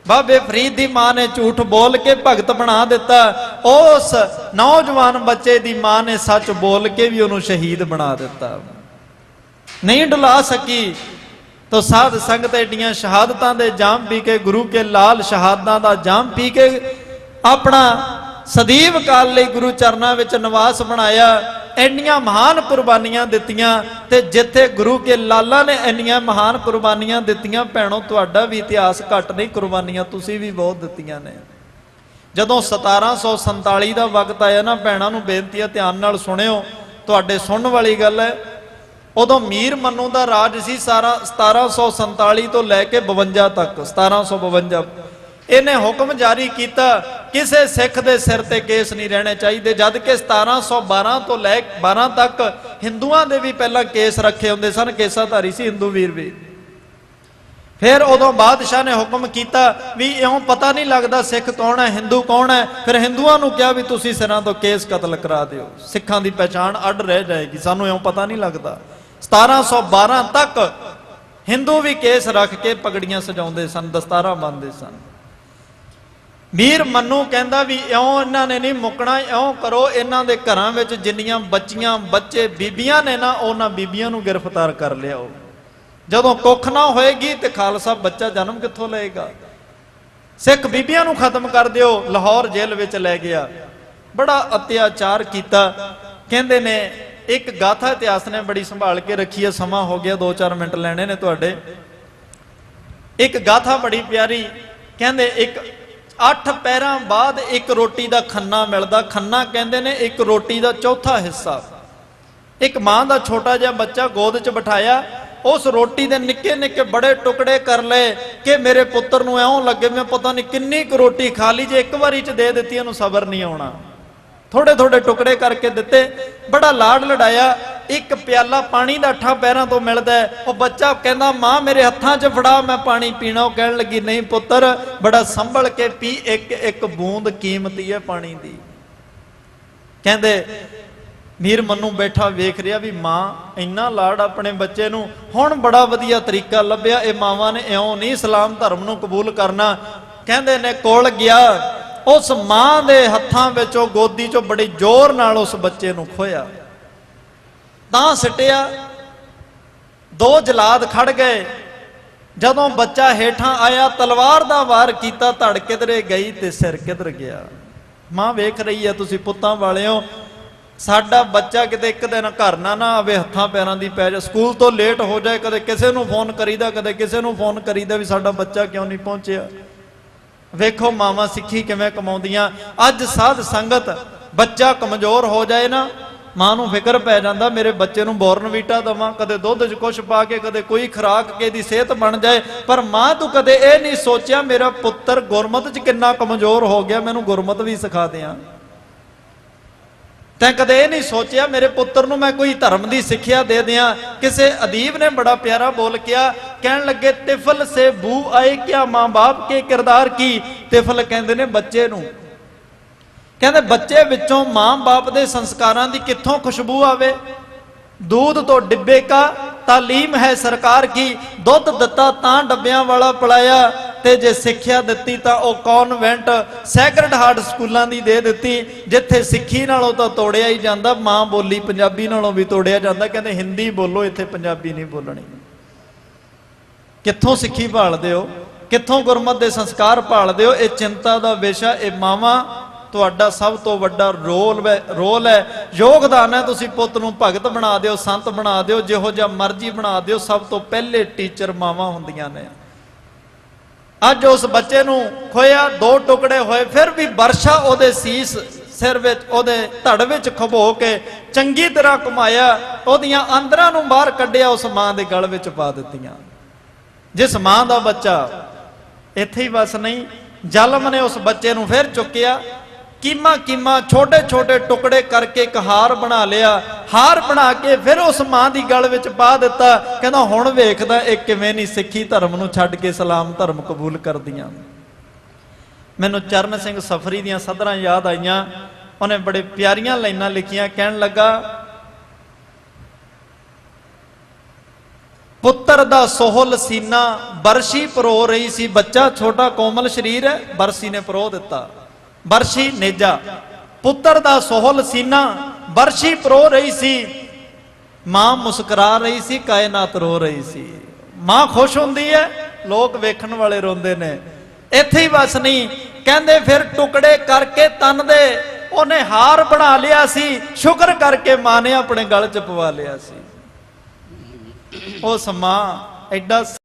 ਬਾਬੇ ਫਰੀਦ ਦੀ ਮਾਂ ਨੇ ਝੂਠ ਬੋਲ ਕੇ ਭਗਤ ਬਣਾ ਦਿੱਤਾ, ਉਸ ਨੌਜਵਾਨ ਬੱਚੇ ਦੀ ਮਾਂ ਨੇ ਸੱਚ ਬੋਲ ਕੇ ਵੀ ਉਹਨੂੰ ਸ਼ਹੀਦ ਬਣਾ ਦਿੱਤਾ। ਨਹੀਂ ਡੁਲਾ ਸਕੀ। तो साध संगत एडियां शहादतां दे जाम पी के, गुरु के लाल शहादतां दा जाम पी के अपना सदैव काल लई गुरु चरनां विच निवास बनाया। एडियां महान कुर्बानियां दित्तियां, ते जिथे गुरु के लाला ने इन्नियां महान कुर्बानियां दित्तियां, भैणों तुहाडा भी इतिहास घट नहीं, कुर्बानियां तुसीं भी बहुत दित्तियां ने। जदों 1747 दा वक्त आया ना, भैणां नूं बेनती है ध्यान नाल सुणिओ, तुहाडे सुणन वाली गल है। उदों मीर मन्नू का राज सी सारा 1747 तो लैके 52 तक। 1752 इन्हें हुक्म जारी किया किसी सिख के सिर ते केस नहीं रहने चाहिए, जबकि 1712 तो लै 12 तक हिंदुओं के भी पहला केस रखे होंदे सन, केसाधारी सी हिंदू वीर भी। फिर उदों बादशाह ने हुक्म किया भी इउं पता नहीं लगता सिख कौन है हिंदू कौन है। फिर हिंदुओं को कहा भी तुसीं सिरां तो केस कतल करा दिओ, सिखां की पहचान अड रह जाएगी, सानूं इउं पता नहीं लगता। 1712 तक हिंदू भी केस रख के पगड़ियां सजाउंदे सन, दस्तारा बंनदे सन। मीर मन्नू कहंदा भी इउं इन्हां ने नहीं मुकना, इउं करो इन्हां दे घरां विच जिन्नियां बच्चियां बच्चे बीबियां ने ना, उन्हां बीबियां नूं गिरफ्तार कर लियाओ। जदों कुख ना होएगी ते खालसा बच्चा जन्म कित्थों लएगा। सिख बीबियां नूं खत्म कर दिओ। लाहौर जेल विच लै गया, बड़ा अत्याचार कीता। कहंदे ने एक गाथा इतिहास ने बड़ी संभाल के रखी है, समा हो गया 2-4 मिनट लेने ने तुहाडे। एक गाथा बड़ी प्यारी, कहंदे एक 8 पैरां बाद एक रोटी दा खन्ना मिलदा। खन्ना कहंदे ने एक रोटी दा चौथा हिस्सा। एक मां दा छोटा जिहा बच्चा गोद च बिठाया, उस रोटी दे निक्के निक्के बड़े टुकड़े कर ले कि मेरे पुत्र नूं इउं लगे मैं पता नहीं किन्नी क रोटी खा ली, जे एक बारी च दे दित्ती इहनूं सबर नहीं आउणा। थोड़े थोड़े टुकड़े करके दिते, बड़ा लाड लड़ाया। एक प्याला पानी का 8 पैरों तो मिलता है। वह बच्चा कहना मां मेरे हत्थां च फड़ा मैं पानी पीना। वह कहण लगी नहीं पुत्र बड़ा संभल के पी, एक एक बूंद कीमती है पानी दी। कहंदे मीर मन्नू बैठा वेख रहा भी मां इन्ना लाड अपने बच्चे नूं, हुण बड़ा वधिया तरीका लभ्या, ये मावां ने इउं नहीं इस्लाम धर्म नूं कबूल करना। कहंदे ने कोल गया, उस मां दे हत्थां विचों गोदी चों बड़ी जोर नाल उस बच्चे नूं खोया, तां सिटिया। दो जलाद खड़ गए। जदों बच्चा हेठां आया तलवार दा वार कीता, धड़ किधरे गई ते सिर किधर गया। मां वेख रही है, तुसी पुत्तां वालिओ साडा बच्चा किते एक दिन घर ना आवे, हत्थां पैरां दी पै जाए, स्कूल तो लेट हो जाए, कदे किसे नूं फोन करीदा, कदे किसे नूं फोन करीदा भी साडा बच्चा क्यों नहीं पहुंचिया। वेखो मावां सिੱਖੀ किवें कमाउंदियां। अज साध संगत बच्चा कमजोर हो जाए ना, मां नूं फिकर पै जांदा, मेरे बच्चे नूं बॉर्नवीटा दवां, कदे दुध च कुछ पा के, कदे कोई खुराक के दी सेहत बन जाए। पर मां तू कदे ये नहीं सोचिया मेरा पुत्तर गुरमत च किन्ना कमजोर हो गया, मैनूं गुरमत भी सिखा दियां। तैं कदे ये नहीं सोचिया मेरे पुत्र नूं मैं कोई धर्म की सिक्ख्या दे दियां। किसे अदीब ने बड़ा प्यारा बोल किया, कहन लगे तिफल से बू आए क्या मां बाप के किरदार की। तिफल कहंदे ने बच्चे नूं, कहंदे बच्चे विचों मां बाप दे संस्कारां दी कित्थों खुशबू आवे। दूध तो डिब्बे का तालीम है सरकार की, दुध दिता तां डब्बियां वाला पिलाया, ते जे सिक्ख्या दित्ती तां ओह कॉन्वेंट सैक्रड हार्ट स्कूलों की दे दित्ती, जिथे सिੱਖੀ नालों तो तोड़िया ही जांदा, मां बोली पंजाबी नालों भी तोड़िया जांदा। कहंदे हिंदी बोलो, इत्थे पंजाबी नहीं बोलनी। कित्थों सिੱਖੀ भालदे हो, कित्थों गुरमत दे संस्कार भालदे हो। ये चिंता दा विषय, ये मावां तुहाडा सब तो वड्डा रोल है, योगदान है। तुसीं पुੱਤ ਨੂੰ भगत बना दिओ, संत बना दिओ, जिहो जिहा मर्जी बना दिओ, सब तो पहले टीचर मावां हुंदियां ने। अज उस बच्चे नूं खोया, दो टुकड़े होए, फिर भी बरछा ओहदे सीस सिर विच, ओहदे धड़ विच खबो के चंगी तरह घुमाया, ओहदियां आंदरां नूं बाहर कढिया, उस मां दे गल विच पा दित्तियां। जिस मां दा बच्चा इत्थे ही बस नहीं, जालम ने उस बच्चे नूं फिर चुकिया, कीमा कीमा छोटे छोटे टुकड़े करके एक हार बना लिया। हार बना के फिर उस मां की गल विच पा दिता। कहना हुण वेखदा इह किवें नहीं सिੱਖੀ धर्म नूं छड्ड के इस्लाम धर्म कबूल करदियां। मैनूं चरण सिंह सफरी दीयां सदरां याद आईयां। उन्हें बड़े प्यारियां लाइनां लिखियां, कहण लगा, पुत्र दा सोहल सीना बरछी परो रही सी। बच्चा छोटा कोमल शरीर है, बरछी ने परो दिता, बरछी नेजा। पुत्र दा सोहल सीना बरछी परो रही सी, मां मुस्कुरा रही सी, कायनात रो रही सी। मां खुश हुंदी है, लोग वेखण वाले रोंदे ने। इत्थे ही बस नहीं, कहंदे फिर टुकड़े करके तन दे उन्हें हार बना लिया सी, शुक्र करके मां ने अपने गल च पवा लिया सी। उस मां एडा